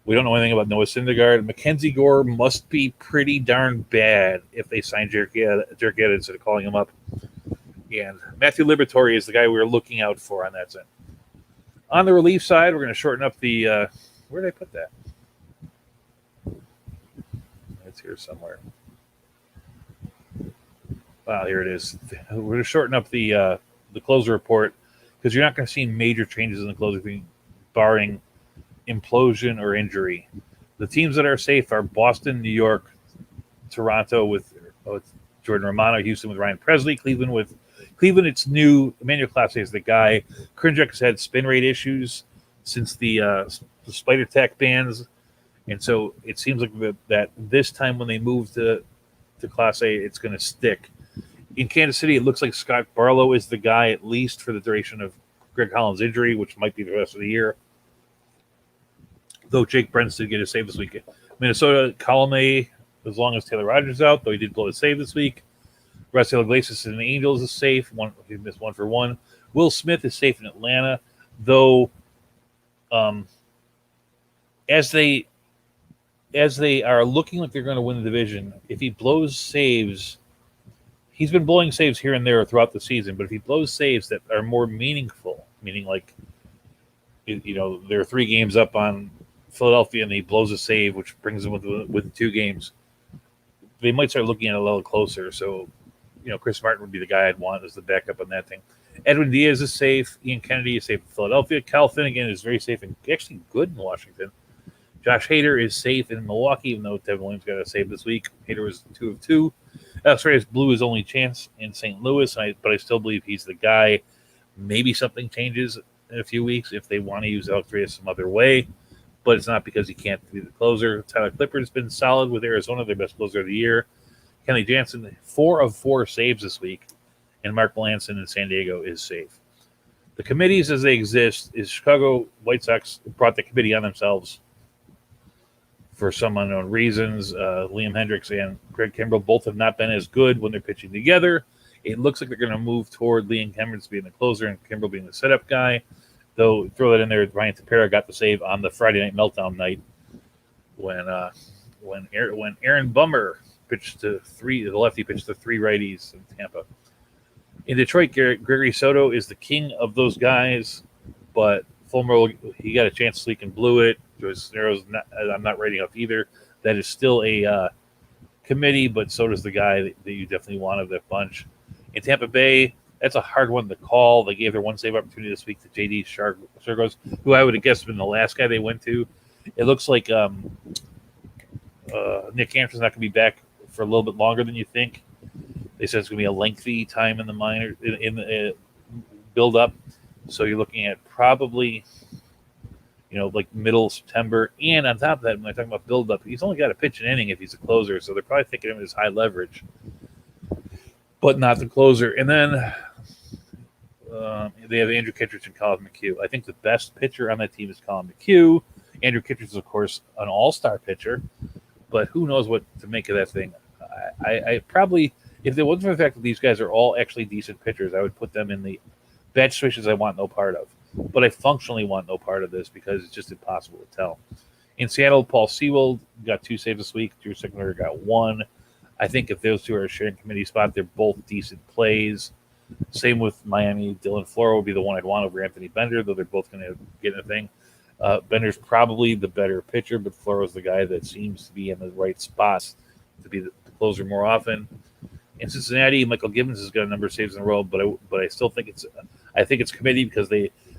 We don't know anything about Noah Syndergaard. Mackenzie Gore must be pretty darn bad if they sign Jerkiewicz instead of calling him up. And Matthew Liberatore is the guy we're looking out for on that side. On the relief side, we're going to shorten up the where did I put that? It's here somewhere. Wow, here it is. We're going to shorten up the closer report because you're not going to see major changes in the closer thing, barring implosion or injury. The teams that are safe are Boston, New York, Toronto with Jordan Romano, Houston with Ryan Presley, Cleveland, it's new. Emmanuel Clase is the guy. Krinjak has had spin rate issues since the spider tack bans, and so it seems like that this time when they move to Clase, it's going to stick. In Kansas City, it looks like Scott Barlow is the guy, at least for the duration of Greg Holland's injury, which might be the rest of the year. Though Jake Brents did get a save this week. Minnesota, Colome, as long as Taylor Rogers is out, though he did blow a save this week. Rafael Iglesias and the Angels is safe. He missed 1 for 1. Will Smith is safe in Atlanta, though as they are looking like they're going to win the division, if he blows saves, he's been blowing saves here and there throughout the season, but if he blows saves that are more meaningful, meaning like, they're 3 games up on Philadelphia and he blows a save, which brings them with 2 games, they might start looking at it a little closer. So, Chris Martin would be the guy I'd want as the backup on that thing. Edwin Diaz is safe. Ian Kennedy is safe in Philadelphia. Cal Finnegan is very safe and actually good in Washington. Josh Hader is safe in Milwaukee, even though Devin Williams got a save this week. Hader was 2 of 2. Alex Reyes blew his only chance in St. Louis, but I still believe he's the guy. Maybe something changes in a few weeks if they want to use Alex Reyes some other way, but it's not because he can't be the closer. Tyler Clippard's been solid with Arizona, their best closer of the year. Kenley Jansen, 4 of 4 saves this week, and Mark Melanson in San Diego is safe. The committees as they exist is Chicago White Sox brought the committee on themselves for some unknown reasons. Liam Hendricks and Greg Kimbrell both have not been as good when they're pitching together, It looks like they're going to move toward Liam Hemmings being the closer and Kimbrel being the setup guy. Though, throw that in there, Ryan Tepera got the save on the Friday night meltdown night when Aaron Bummer pitched to the lefty pitched to three righties in Tampa. In Detroit, Gregory Soto is the king of those guys, but Fulmer, he got a chance to leak and blew it. I'm not writing off either. That is still a committee, but so does the guy that you definitely want of that bunch. In Tampa Bay, that's a hard one to call. They gave their one save opportunity this week to J.D. Shargos, who I would have guessed been the last guy they went to. It looks like Nick Hampton's not going to be back for a little bit longer than you think. They said it's going to be a lengthy time in the minor in the build up, so you're looking at probably, like middle September. And on top of that, when I'm talking about build up, he's only got to pitch an inning if he's a closer, so they're probably thinking of him as high leverage, but not the closer. And then they have Andrew Kittredge and Colin McHugh. I think the best pitcher on that team is Colin McHugh. Andrew Kittredge is, of course, an all-star pitcher, but who knows what to make of that thing. I probably, if it wasn't for the fact that these guys are all actually decent pitchers, I would put them in the bad situations I want no part of. But I functionally want no part of this because it's just impossible to tell. In Seattle, Paul Sewell got 2 saves this week. Drew Sigler got 1. I think if those two are a sharing committee spot, they're both decent plays. Same with Miami. Dylan Floro would be the one I'd want over Anthony Bender, though they're both going to get in a thing. Bender's probably the better pitcher, but Floro's the guy that seems to be in the right spots to be the closer more often. In Cincinnati, Michael Gibbons has got a number of saves in a row, but I still think it's committee because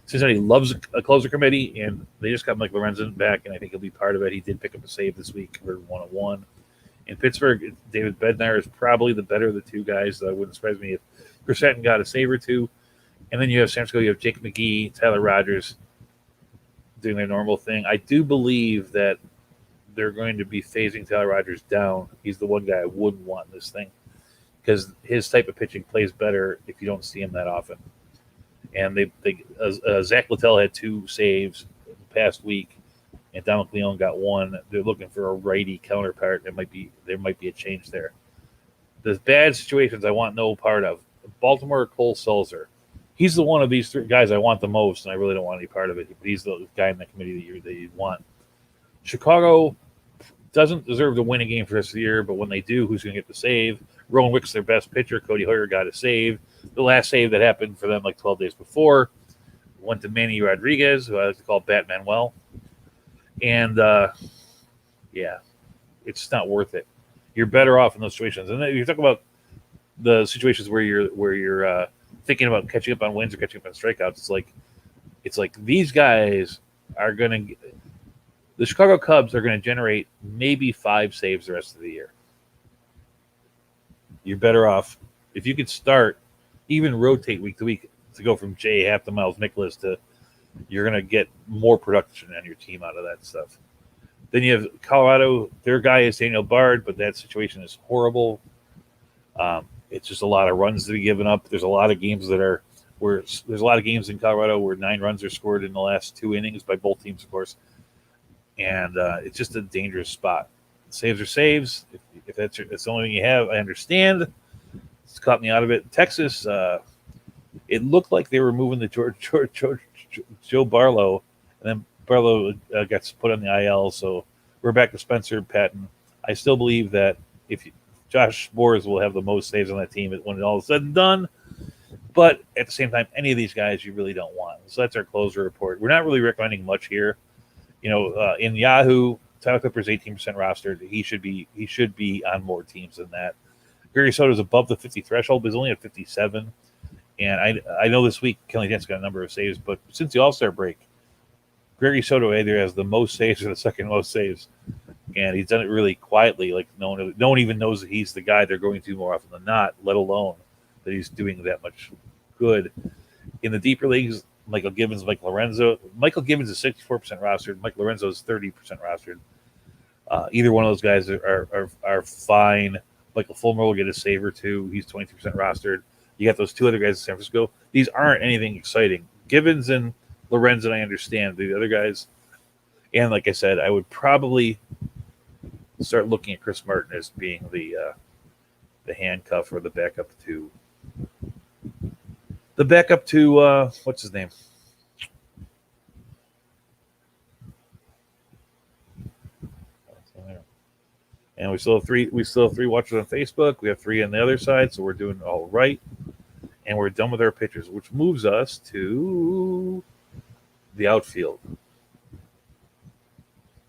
Cincinnati loves a closer committee, and they just got Mike Lorenzen back, and I think he'll be part of it. He did pick up a save this week for 1-1. In Pittsburgh, David Bednar is probably the better of the two guys. That wouldn't surprise me if Chris Hatton got a save or two. And then you have San Francisco, you have Jake McGee, Tyler Rogers doing their normal thing. I do believe that they're going to be phasing Tyler Rogers down. He's the one guy I wouldn't want in this thing because his type of pitching plays better if you don't see him that often. And Zach Littell had 2 saves the past week, and Dominic Leone got 1. They're looking for a righty counterpart. There might be a change there. The bad situations I want no part of. Baltimore, Cole Sulzer. He's the one of these 3 guys I want the most, and I really don't want any part of it. But he's the guy in the committee that you want. Chicago doesn't deserve to win a game for the rest of the year, but when they do, who's going to get the save? Rowan Wick's their best pitcher. Cody Hoyer got a save. The last save that happened for them like 12 days before went to Manny Rodriguez, who I like to call Batman Well. And, it's just not worth it. You're better off in those situations. And then you talk about the situations where you're thinking about catching up on wins or catching up on strikeouts. It's like these guys are going to – the Chicago Cubs are going to generate maybe 5 saves the rest of the year. You're better off if you could start, even rotate week to week to go from Jay Happ to Miles Nicholas to you're going to get more production on your team out of that stuff. Then you have Colorado. Their guy is Daniel Bard, but that situation is horrible. It's just a lot of runs to be given up. There's a lot of games there's a lot of games in Colorado where 9 runs are scored in the last 2 innings by both teams, of course. And it's just a dangerous spot. Saves are saves. If that's the only thing you have, I understand. It's caught me out of it. Texas, it looked like they were moving the Joe Barlow, and then Barlow got put on the IL. So we're back to Spencer Patton. I still believe that Josh Sborz will have the most saves on that team when it all is said and done. But at the same time, any of these guys you really don't want. So that's our closer report. We're not really recommending much here. In Yahoo, Tyler Clipper's 18% rostered. He should be on more teams than that. Gary Soto is above the 50 threshold, but he's only at 57. And I know this week Kelly Dent's got a number of saves, but since the All-Star break, Gregory Soto either has the most saves or the second most saves. And he's done it really quietly. Like no one even knows that he's the guy they're going to more often than not, let alone that he's doing that much good. In the deeper leagues, Michael Gibbons, Mike Lorenzo. Michael Gibbons is 64% rostered. Mike Lorenzo is 30% rostered. Either one of those guys are fine. Michael Fulmer will get a save or 2. He's 22% rostered. You got those 2 other guys in San Francisco. These aren't anything exciting. Gibbons and Lorenzen, I understand. The other guys, and like I said, I would probably start looking at Chris Martin as being the handcuff or the backup to the backup to what's his name? And we still have three. We still have 3 watchers on Facebook. We have 3 on the other side, so we're doing all right. And we're done with our pitchers, which moves us to the outfield.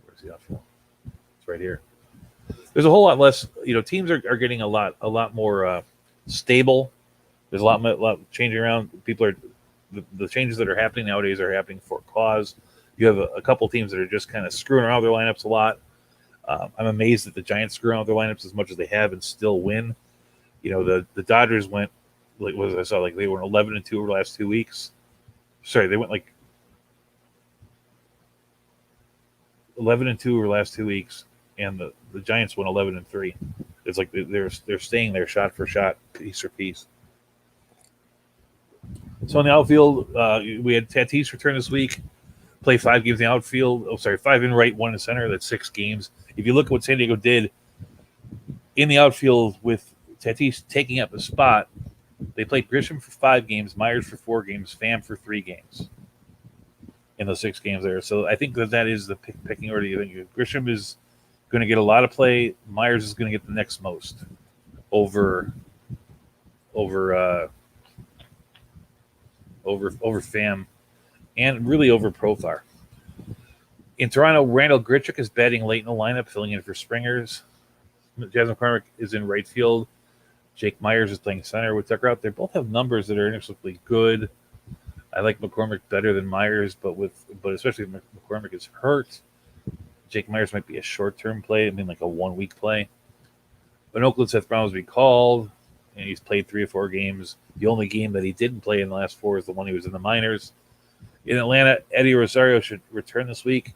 Where's the outfield? It's right here. There's a whole lot less. Teams are getting a lot more stable. There's a lot changing around. People are the changes that are happening nowadays are happening for cause. You have a couple teams that are just kind of screwing around with their lineups a lot. I'm amazed that the Giants screw around with their lineups as much as they have and still win. The Dodgers went they were 11-2 over the last 2 weeks. Sorry, they went 11-2 over the last 2 weeks, and the Giants went 11-3. It's like they're staying there shot for shot, piece for piece. So in the outfield, we had Tatis return this week. Play 5 games in the outfield. 5 in right, 1 in center. That's 6 games. If you look at what San Diego did in the outfield with Tatis taking up a spot, they played Grisham for 5 games, Myers for 4 games, Pham for 3 games in those 6 games there. So I think that is the pecking order. Grisham is going to get a lot of play. Myers is going to get the next most over Pham and really over Profar. In Toronto, Randall Grichuk is batting late in the lineup, filling in for Springers. Jasmine McCormick is in right field. Jake Myers is playing center with Dougout. They both have numbers that are inexplicably good. I like McCormick better than Myers, but especially if McCormick is hurt, Jake Myers might be a short-term play. I mean, like a 1-week play. But Oakland, Seth Brown was recalled, and he's played 3 or 4 games. The only game that he didn't play in the last 4 is the one he was in the minors. In Atlanta, Eddie Rosario should return this week.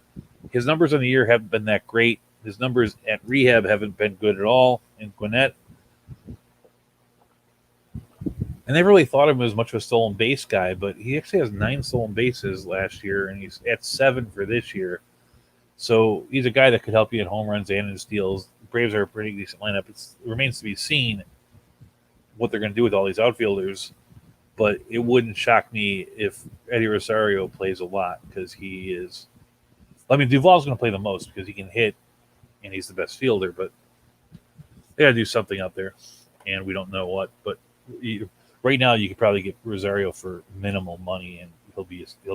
His numbers on the year haven't been that great. His numbers at rehab haven't been good at all in Gwinnett. And they really thought of him as much of a stolen base guy, but he actually has 9 stolen bases last year, and he's at 7 for this year. So he's a guy that could help you in home runs and in steals. The Braves are a pretty decent lineup. It remains to be seen what they're going to do with all these outfielders, but it wouldn't shock me if Eddie Rosario plays a lot because he is – I mean, Duvall's going to play the most because he can hit and he's the best fielder, but they got to do something out there, and we don't know what. But right now you could probably get Rosario for minimal money, and he'll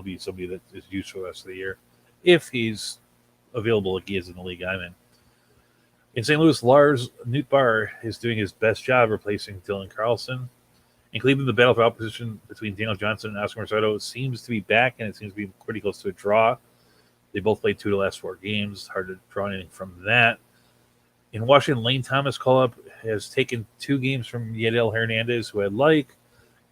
be somebody that is used for the rest of the year if he's available like he is in the league I'm in. In St. Louis, Lars Nootbaar is doing his best job replacing Dylan Carlson. In Cleveland, the battle for opposition between Daniel Johnson and Oscar Mercado seems to be back, and it seems to be pretty close to a draw. They both played 2 of the last 4 games. Hard to draw anything from that. In Washington, Lane Thomas call-up has taken 2 games from Yadiel Hernandez, who I like,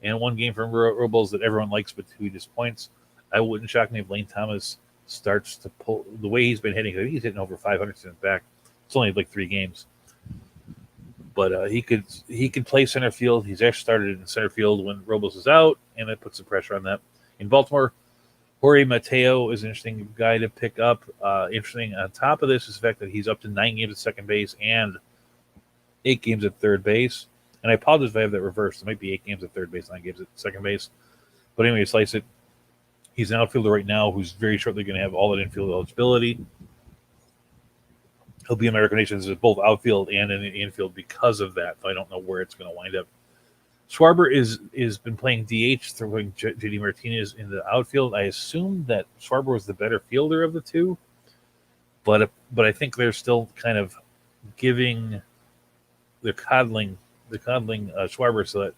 and 1 game from Robles that everyone likes but who disappoints. I wouldn't shock me if Lane Thomas starts to pull the way he's been hitting. I think he's hitting over 500 since back. It's only like 3 games. But he could play center field. He's actually started in center field when Robles is out, and that puts some pressure on that. In Baltimore, Jorge Mateo is an interesting guy to pick up. Interesting on top of this is the fact that he's up to 9 games at second base and 8 games at third base. And I apologize if I have that reversed. It might be 8 games at third base, 9 games at second base. But anyway, slice it. He's an outfielder right now who's very shortly going to have all that infield eligibility. He'll be American Nations at both outfield and in the infield because of that. I don't know where it's going to wind up. Schwarber is been playing DH, throwing JD Martinez in the outfield. I assume that Schwarber was the better fielder of the 2, but I think they're still kind of they're coddling Schwarber so that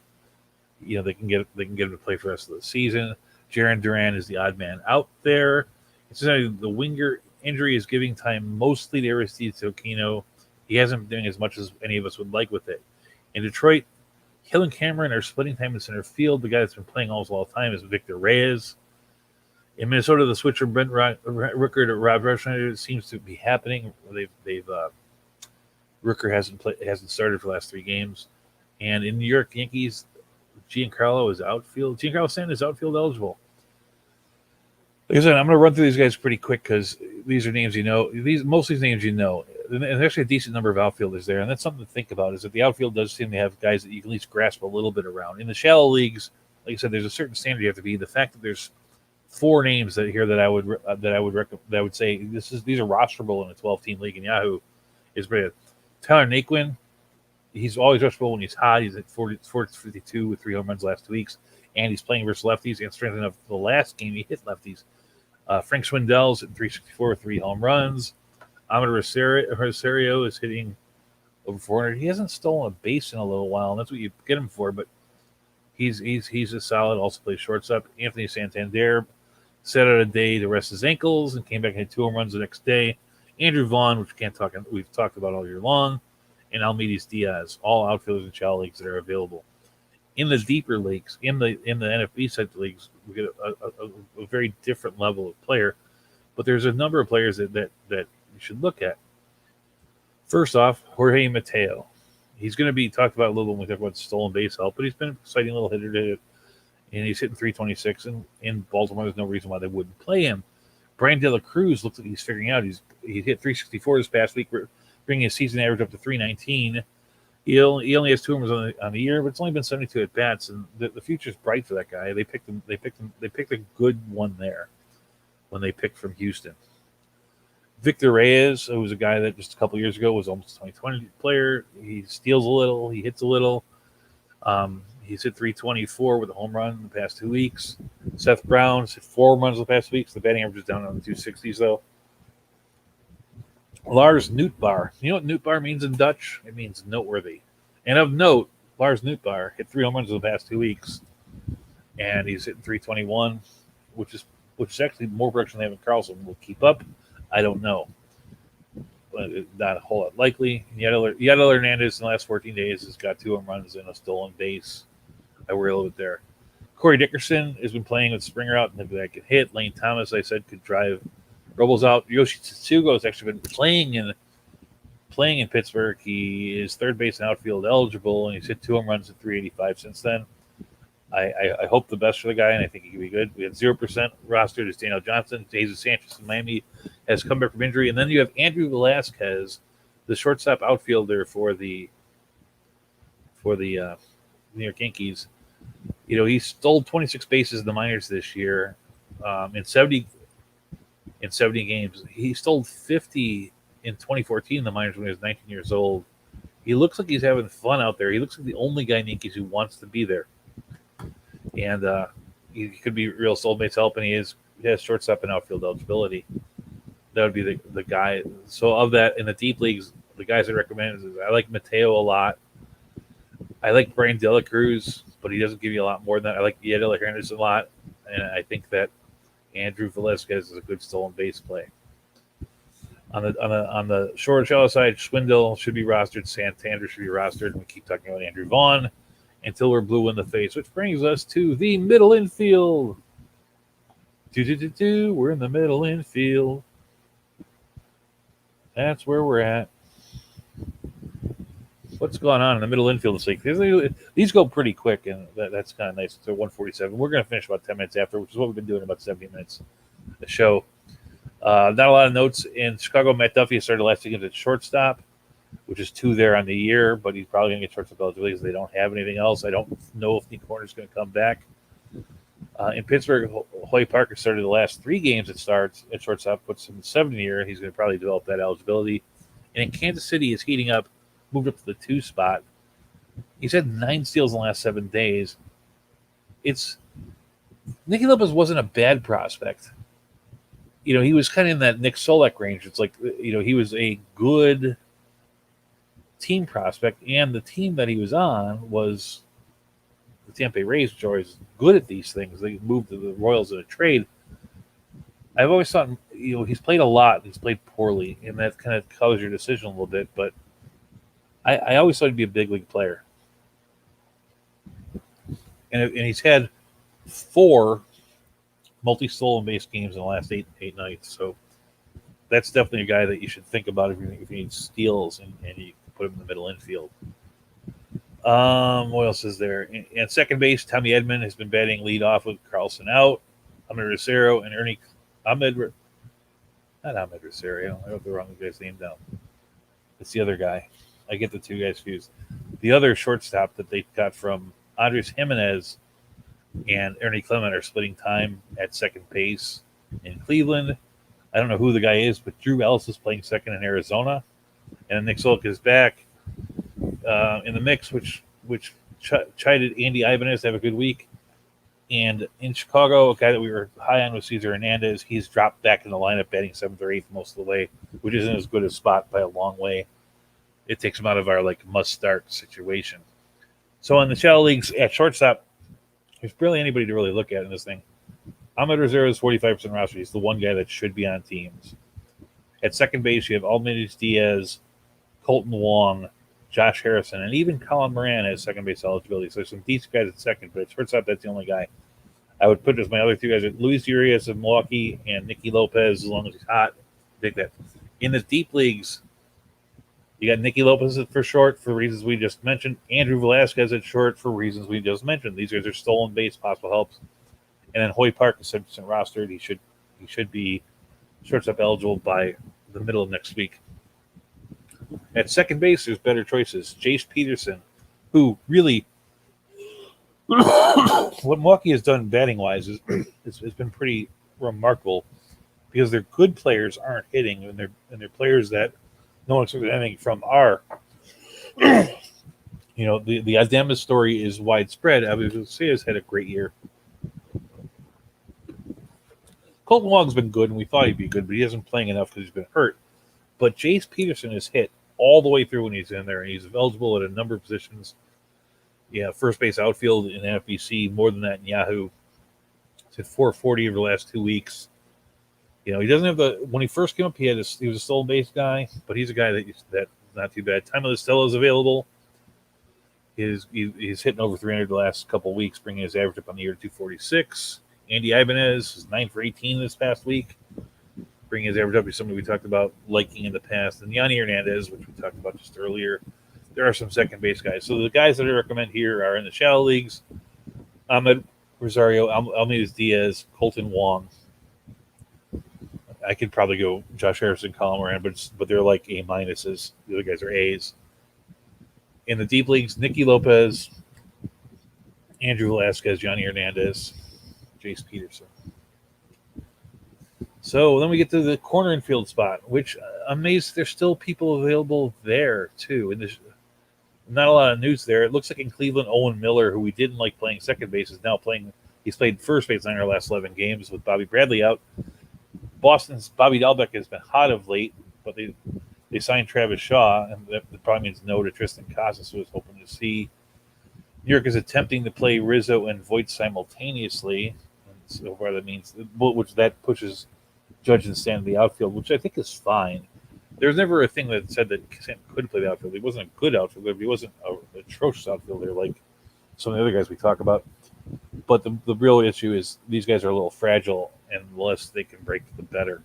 they can get him to play for the rest of the season. Jarren Duran is the odd man out there. It's just the winger injury is giving time mostly to Aristides Aquino. He hasn't been doing as much as any of us would like with it. In Detroit, Hill and Cameron are splitting time in center field. The guy that's been playing almost all the time is Victor Reyes. In Minnesota, the switch from Brent Rooker to Rob Refsnyder seems to be happening. Rooker hasn't started for the last 3 games. And in New York, Yankees, Giancarlo is outfield. Giancarlo Stanton is outfield eligible. Like I said, I'm going to run through these guys pretty quick because these are names you know. Most of these names you know. And there's actually a decent number of outfielders there, and that's something to think about, is that the outfield does seem to have guys that you can at least grasp a little bit around. In the shallow leagues, like I said, there's a certain standard you have to be. The fact that there's 4 names that I would say these are rosterable in a 12-team league in Yahoo is pretty good. Tyler Naquin, he's always rushable when he's hot. He's at 52 with 3 home runs last 2 weeks, and he's playing versus lefties. And strangely enough, the last game he hit lefties. Frank Swindell's at 364 with 3 home runs. Ahmed Rosario is hitting over 400. He hasn't stolen a base in a little while, and that's what you get him for. But he's a solid. Also plays shortstop. Anthony Santander set out a day to rest his ankles and came back and hit 2 home runs the next day. Andrew Vaughn, which we've talked about all year long, and Almides Diaz, all outfielders in shallow leagues that are available. In the deeper leagues, in the NFB side leagues, we get a very different level of player. But there's a number of players that you should look at. First off, Jorge Mateo. He's going to be talked about a little when we talk about stolen base help, but he's been an exciting little hitter to hit, and he's hitting 326. And in Baltimore, there's no reason why they wouldn't play him. Brian De La Cruz looks like he's figuring out. He hit 364 this past week, bringing his season average up to 319. He only has 2 homers on the year, but it's only been 72 at bats, and the future's bright for that guy. They picked a good one there when they picked from Houston. Victor Reyes, who was a guy that just a couple years ago was almost a 2020 player. He steals a little, he hits a little. He's hit 324 with a home run in the past 2 weeks. Seth Brown's hit 4 home runs in the past 2 weeks. The batting average is down on the 260s, though. Lars Nootbaar. You know what Nootbaar means in Dutch? It means noteworthy. And of note, Lars Nootbaar hit 3 home runs in the past 2 weeks. And he's hitting 321, which is actually more production than Evan Carlson will keep up. I don't know. But not a whole lot likely. Yadiel Hernandez in the last 14 days has got 2 home runs and a stolen base. I worry a little bit there. Corey Dickerson has been playing with Springer out, and that could hit. Lane Thomas, I said, could drive Robles out. Yoshi Tsutsugo has actually been playing in Pittsburgh. He is third base and outfield eligible, and he's hit 2 home runs at 385 since then. I hope the best for the guy, and I think he can be good. We had 0% roster to Daniel Johnson. Jesus Sanchez in Miami has come back from injury. And then you have Andrew Velasquez, the shortstop outfielder for the New York Yankees. You know, he stole 26 bases in the minors this year in 70 games. He stole 50 in 2014 in the minors when he was 19 years old. He looks like he's having fun out there. He looks like the only guy in the Yankees who wants to be there. And he could be real soulmates help, and he has shortstop and outfield eligibility. That would be the guy. So of that, in the deep leagues, the guys I recommend is I like Matteo a lot. I like Brian De La Cruz, but he doesn't give you a lot more than that. I like Yadiel Hernandez a lot, and I think that Andrew Velasquez is a good stolen base play. On the short shallow side, Swindle should be rostered, Santander should be rostered, and we keep talking about Andrew Vaughn until we're blue in the face, which brings us to the middle infield. We're in the middle infield. That's where we're at. What's going on in the middle infield this week? These go pretty quick, and that's kind of nice. It's 147. We're going to finish about 10 minutes after, which is what we've been doing about 70 minutes the show. Not a lot of notes. In Chicago, Matt Duffy started last weekend at shortstop, which is 2 there on the year, but he's probably going to get shortstop eligibility because they don't have anything else. I don't know if Nick Horner's going to come back. In Pittsburgh, Hoy Parker started the last 3 games at shortstop, puts him in the 7th year. He's going to probably develop that eligibility. And in Kansas City, is heating up, moved up to the 2 spot. He's had 9 steals in the last 7 days. Nicky Lopez wasn't a bad prospect. You know, he was kind of in that Nick Solak range. It's like, you know, he was a good team prospect, and the team that he was on was the Tampa Bay Rays, which are always good at these things. They moved to the Royals in a trade. I've always thought, you know, he's played a lot. He's played poorly, and that kind of colors your decision a little bit. But I always thought he'd be a big league player. And he's had 4 multi-stolen base games in the last 8 nights. So that's definitely a guy that you should think about if you need steals and you put him in the middle infield. What else is there? And second base, Tommy Edman has been batting lead off with Carlson out. Ahmed Rosario and not Ahmed Rosario. I wrote the wrong guy's name down. It's the other guy. I get the 2 guys confused. The other shortstop that they got from Andres Jimenez and Ernie Clement are splitting time at second base in Cleveland. I don't know who the guy is, but Drew Ellis is playing second in Arizona, and Nick Solk is back in the mix, which chided Andy Ibanez to have a good week. And in Chicago, a guy that we were high on was Cesar Hernandez. He's dropped back in the lineup, batting seventh or eighth most of the way, which isn't as good a spot by a long way. It takes him out of our must-start situation. So on the shallow leagues at shortstop, there's barely anybody to really look at in this thing. Ahmed Rosario is 45% roster. He's the one guy that should be on teams. At second base, you have Almeida Diaz, Colton Wong, Josh Harrison, and even Colin Moran has second base eligibility. So there's some decent guys at second, but at shortstop, that's the only guy. I would put as my other two guys, Luis Urias of Milwaukee and Nicky Lopez, as long as he's hot. Dig that. In the deep leagues, you got Nicky Lopez for short for reasons we just mentioned. Andrew Velasquez at short for reasons we just mentioned. These guys are stolen base, possible helps. And then Hoy Park is 7% rostered. He should be shortstop eligible by the middle of next week. At second base, there's better choices. Jace Peterson, who really, what Milwaukee has done batting-wise has been pretty remarkable because their good players aren't hitting, and they're players that no one expected anything from are. The Adamas story is widespread. Obviously, has had a great year. Colton Wong's been good, and we thought he'd be good, but he isn't playing enough because he's been hurt. But Jace Peterson is hit all the way through when he's in there, and he's eligible at a number of positions. Yeah, first base, outfield in FBC, more than that in Yahoo. He's hit 440 over the last 2 weeks. He doesn't have when he first came up, he was a stolen base guy, but he's a guy that's not too bad. Time of the Stella is available. He's hitting over 300 the last couple of weeks, bringing his average up on the year to 246. Andy Ibanez is 9 for 18 this past week, bringing his average up to somebody we talked about liking in the past. And Yanni Hernandez, which we talked about just earlier. There are some second base guys. So the guys that I recommend here are in the shallow leagues: Ahmed Rosario, Almeida Diaz, Colton Wong. I could probably go Josh Harrison, Colin Moran, but they're like A minuses. The other guys are A's. In the deep leagues, Nicky Lopez, Andrew Velasquez, Yanni Hernandez, Jace Peterson. So then we get to the corner infield spot, which I'm amazed there's still people available there too. And there's not a lot of news there. It looks like in Cleveland, Owen Miller, who we didn't like playing second base, is now playing. He's played first base in our last 11 games with Bobby Bradley out. Boston's Bobby Dalbec has been hot of late, but they signed Travis Shaw, and that probably means no to Tristan Casas, who was hoping to see. New York is attempting to play Rizzo and Voit simultaneously, and so far that means which that pushes Judge and Stan in the outfield, which I think is fine. There's never a thing that said that Stan could play the outfield. He wasn't a good outfielder, but he wasn't an atrocious outfielder like some of the other guys we talk about. But the real issue is these guys are a little fragile, and the less they can break, the better.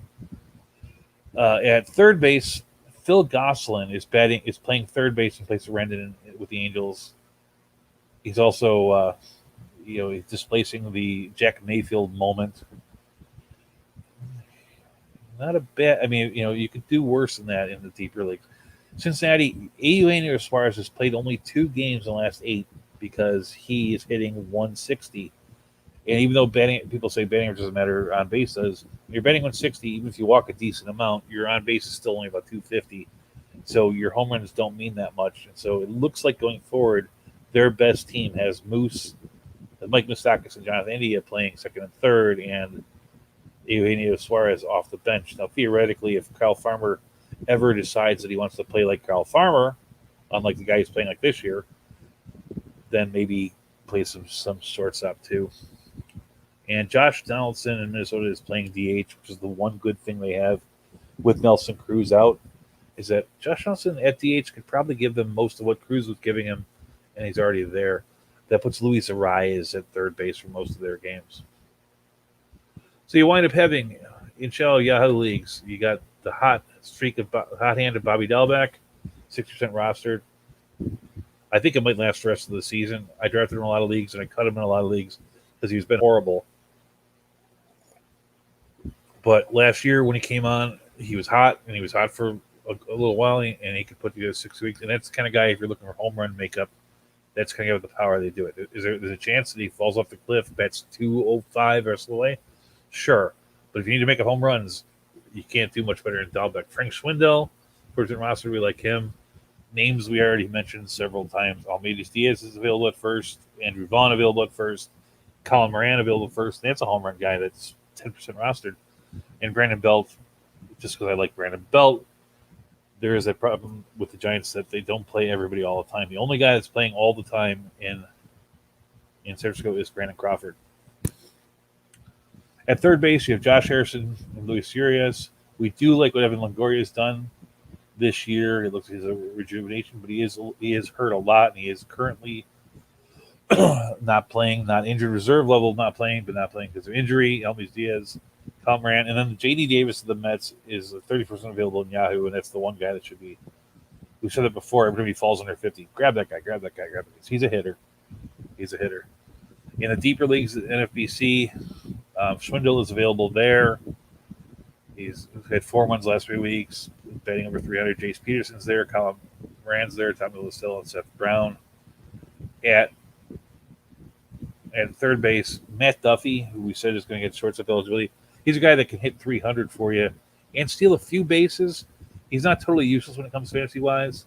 At third base, Phil Gosselin is playing third base in place of Rendon with the Angels. He's also, he's displacing the Jack Mayfield moment. Not a bad. I mean, you could do worse than that in the deeper leagues. Cincinnati, Eugenio Suarez has played only 2 games in the last 8 because he is hitting 160. And even though people say batting average doesn't matter, on base does. When you're batting 160, even if you walk a decent amount, your on base is still only about 250. So your home runs don't mean that much. And so it looks like going forward, their best team has Moose, Mike Moustakas, and Jonathan India playing second and third, and Eugenio Suarez off the bench. Now, theoretically, if Kyle Farmer ever decides that he wants to play like Kyle Farmer, unlike the guy who's playing like this year, then maybe play some shortstop too. And Josh Donaldson in Minnesota is playing DH, which is the one good thing they have with Nelson Cruz out, is that Josh Donaldson at DH could probably give them most of what Cruz was giving him, and he's already there. That puts Luis Arias at third base for most of their games. So you wind up having, in shallow Yahoo leagues, you got the hot hand of Bobby Dalbec, 6% rostered. I think it might last the rest of the season. I drafted him in a lot of leagues, and I cut him in a lot of leagues because he's been horrible. But last year when he came on, he was hot, and he was hot for a little while, and he could put together 6 weeks. And that's the kind of guy, if you're looking for home run makeup, That's kind of the power they do it. There's a chance that he falls off the cliff, bats 205 rest of the way? Sure. But if you need to make up home runs, you can't do much better than Dalbec. Frank Schwindel, person roster, we like him. Names we already mentioned several times. Almeida Diaz is available at first. Andrew Vaughn available at first. Colin Moran available at first. That's a home run guy that's 10% rostered. And Brandon Belt, just because I like Brandon Belt, there is a problem with the Giants that they don't play everybody all the time. The only guy that's playing all the time in San Francisco is Brandon Crawford. At third base, you have Josh Harrison and Luis Urias. We do like what Evan Longoria has done this year. It looks like he's a rejuvenation, but he is hurt a lot, and he is currently not playing, not injured reserve level, not playing because of injury. Almeida Diaz, Colin Moran, and then the J.D. Davis of the Mets is 30% available in Yahoo, and that's the one guy that should be. We said it before. Every time he falls under 50, grab that guy. He's a hitter. In the deeper leagues, at NFBC, Schwindel is available there. He's had 4 wins last 3 weeks, batting over 300. Jace Peterson's there, Colin Moran's there, Tommy Lucille, and Seth Brown. At third base, Matt Duffy, who we said is going to get shortstop eligibility. He's a guy that can hit 300 for you and steal a few bases. He's not totally useless when it comes fantasy-wise,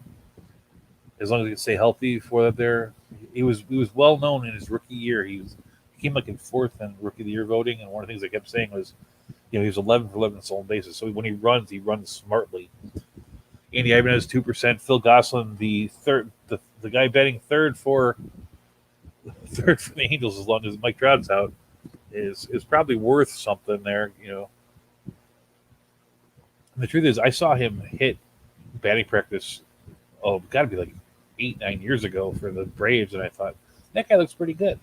as long as he can stay healthy for that there. He was well known in his rookie year. He came like in 4th in Rookie of the Year voting, and one of the things I kept saying was, he was 11 for 11 stolen bases. So when he runs smartly. Andy Ibanez 2%. Phil Gosselin, the guy betting third for the Angels as long as Mike Trout's out, is probably worth something there. And the truth is, I saw him hit batting practice. Oh, got to be like 8-9 years ago for the Braves, and I thought that guy looks pretty good.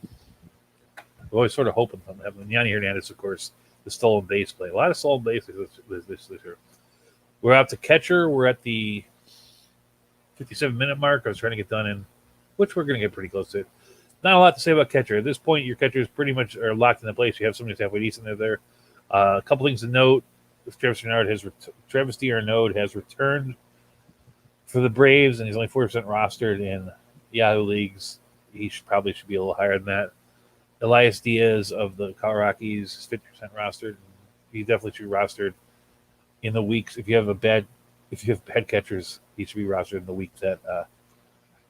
I'm always sort of hoping something happens. Yanni Hernandez, of course, the stolen base play. A lot of stolen bases this year. We're out to catcher. We're at the 57-minute mark. I was trying to get done in, which we're going to get pretty close to. Not a lot to say about catcher. At this point, your catchers pretty much are locked into place. You have somebody who's halfway decent there. A couple things to note. Travis d'Arnaud has returned for the Braves, and he's only 40% rostered in Yahoo leagues. He should be a little higher than that. Elias Diaz of the Colorado Rockies is 50% rostered. He definitely should be rostered in the weeks. If you have bad catchers, he should be rostered in the week that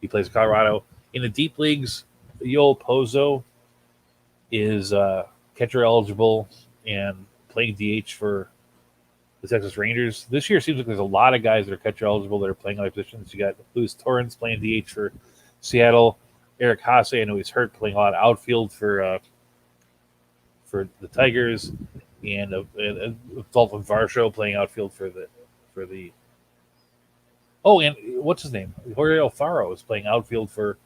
he plays Colorado. In the deep leagues, Yoel Pozo is catcher eligible and playing DH for the Texas Rangers. This year seems like there's a lot of guys that are catcher eligible that are playing other positions. You got Luis Torrens playing DH for Seattle. Eric Haase, I know he's hurt, playing a lot of outfield for the Tigers, and Dalton Varsho playing outfield for the. Oh, and what's his name? Jorge Alfaro is playing outfield for.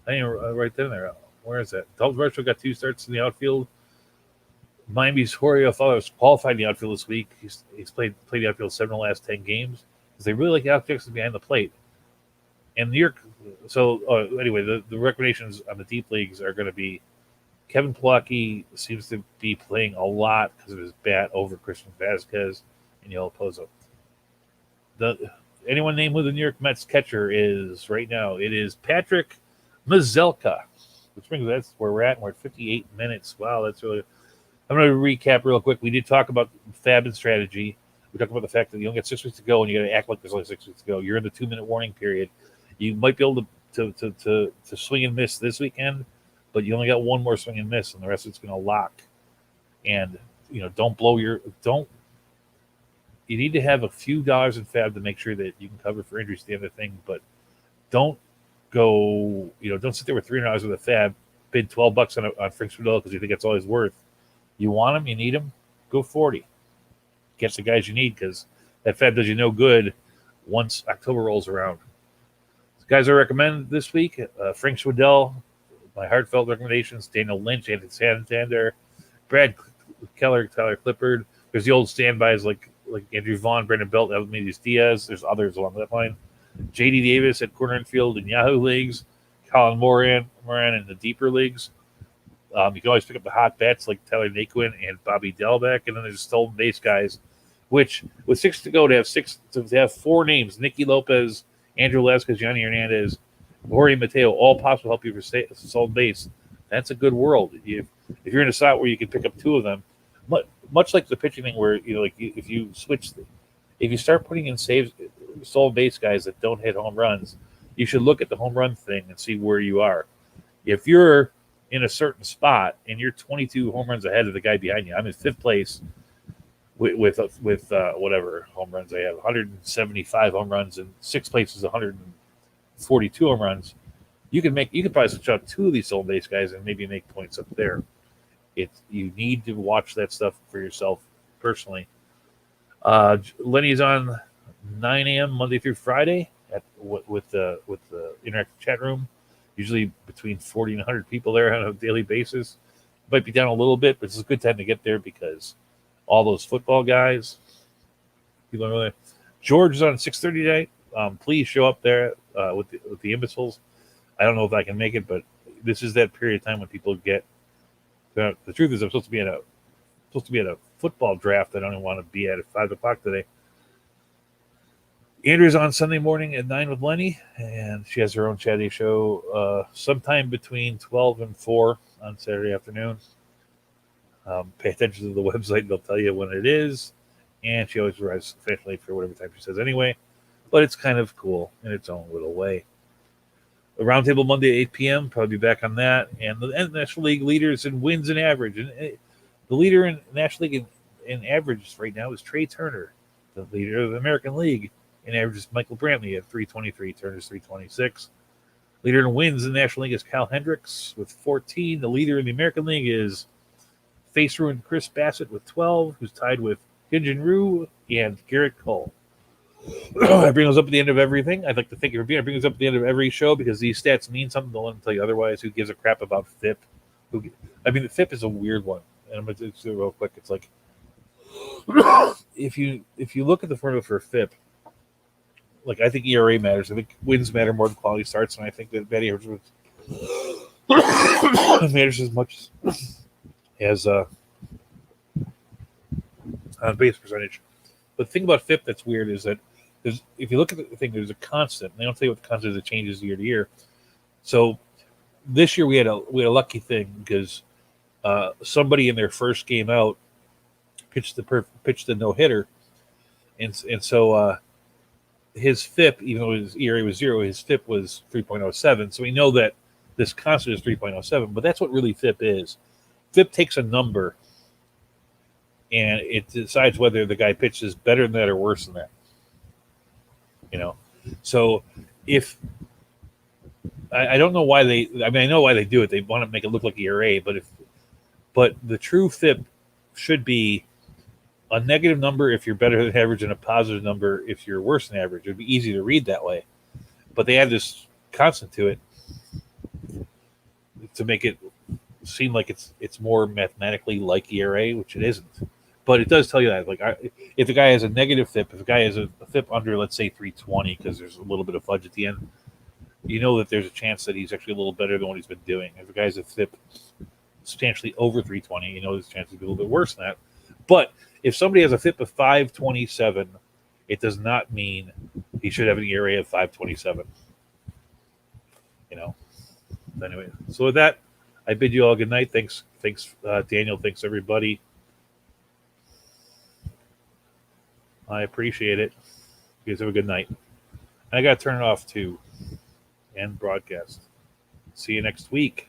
I didn't right there. Where is that? Dalton Varsho got 2 starts in the outfield. Miami's Jorge Alfaro was qualified in the outfield this week. He's played the outfield 7 of the last 10 games because they really like Alex Jackson behind the plate. And New York. So anyway, the recommendations on the deep leagues are going to be Kevin Plawecki seems to be playing a lot because of his bat over Christian Velasquez and Yoel Pozo. Anyone name who the New York Mets catcher is right now? It is Patrick Mazelka, which brings that's where we're at. And we're at 58 minutes. Wow, that's really. I'm going to recap real quick. We did talk about FAAB and strategy. We talked about the fact that you only got 6 weeks to go, and you got to act like there's only 6 weeks to go. You're in the 2-minute warning period. You might be able to swing and miss this weekend, but you only got one more swing and miss, and the rest of it's going to lock. And don't blow your. You need to have a few dollars in FAAB to make sure that you can cover for injuries at the end of the thing, but don't go. Don't sit there with $300 with a FAAB. Bid $12 on Frank Schwindel because you think that's all he's worth. You want him, you need him, go 40. Catch the guys you need because that FAAB does you no good once October rolls around. The guys I recommend this week, Frank Schwindel, my heartfelt recommendations, Daniel Lynch, Anthony Santander, Brad Keller, Tyler Clippard. There's the old standbys like Andrew Vaughn, Brandon Belt, Almeida Diaz. There's others along that line. J.D. Davis at corner infield in Yahoo leagues. Colin Moran in the deeper leagues. You can always pick up the hot bats like Tyler Naquin and Bobby Delbeck, and then there's stolen base guys, which with 6 to go to have 4 names: Nicky Lopez, Andrew Velasquez, Yanni Hernandez, Jorge Mateo, all possible help you for stolen base. That's a good world. If you're in a spot where you can pick up two of them, much like the pitching thing, where if you switch, if you start putting in saves, stolen base guys that don't hit home runs, you should look at the home run thing and see where you are. If you're in a certain spot and you're 22 home runs ahead of the guy behind you, I'm in fifth place with whatever home runs I have, 175 home runs, and sixth place is 142 home runs. You can probably switch out two of these stolen base guys and maybe make points up there. You need to watch that stuff for yourself personally. Lenny's on 9 a.m. Monday through Friday with the interactive chat room. Usually between 40 and 100 people there on a daily basis. Might be down a little bit, but it's a good time to get there because all those football guys. People are really. George is on 6:30 tonight. Please show up there with the imbeciles. I don't know if I can make it, but this is that period of time when people get. The truth is, I'm supposed to be at a football draft. I don't even want to be at 5:00 today. Andrew's on Sunday morning at 9 with Lenny, and she has her own chatty show sometime between 12 and 4 on Saturday afternoon. Pay attention to the website. They'll tell you when it is. And she always arrives officially for whatever time she says anyway. But it's kind of cool in its own little way. A roundtable Monday at 8 p.m. Probably be back on that. And the National League leaders in wins and average. And the leader in National League in averages right now is Trey Turner. The leader of the American League in averages Michael Brantley at 323. Turner's 326. Leader in wins in the National League is Kyle Hendricks with 14. The leader in the American League is face ruined Chris Bassett with 12, who's tied with Hyunjin Ryu and Garrett Cole. I bring those up at the end of everything. I'd like to thank you for being here. I bring those up at the end of every show because these stats mean something. Don't let them tell you otherwise. Who gives a crap about FIP? The FIP is a weird one. And I'm going to do it real quick. It's like, if you look at the formula for FIP, like I think ERA matters. I think wins matter more than quality starts, and I think that batting average matters as much as base percentage. But the thing about FIP that's weird is that if you look at the thing, there's a constant. They don't tell you what the constant is that changes year to year. So this year we had a lucky thing because somebody in their first game out pitched the no hitter, and so his FIP, even though his ERA was 0, his FIP was 3.07. So we know that this constant is 3.07. But that's what really FIP is. FIP takes a number, and it decides whether the guy pitches better than that or worse than that. So if I don't know why I know why they do it. They want to make it look like ERA, but the true FIP should be a negative number if you're better than average and a positive number if you're worse than average. It would be easy to read that way. But they add this constant to it to make it seem like it's more mathematically like ERA, which it isn't. But it does tell you that. Like if a guy has a negative FIP, if a guy has a FIP under, let's say, 320 because there's a little bit of fudge at the end, you know that there's a chance that he's actually a little better than what he's been doing. If a guy has a FIP substantially over 320, you know there's a chance he'll be a little bit worse than that. But if somebody has a FIP of 527, it does not mean he should have an ERA of 527. Anyway, so with that, I bid you all good night. Thanks, Daniel. Thanks, everybody. I appreciate it. You guys have a good night. And I got to turn it off, too. End broadcast. See you next week.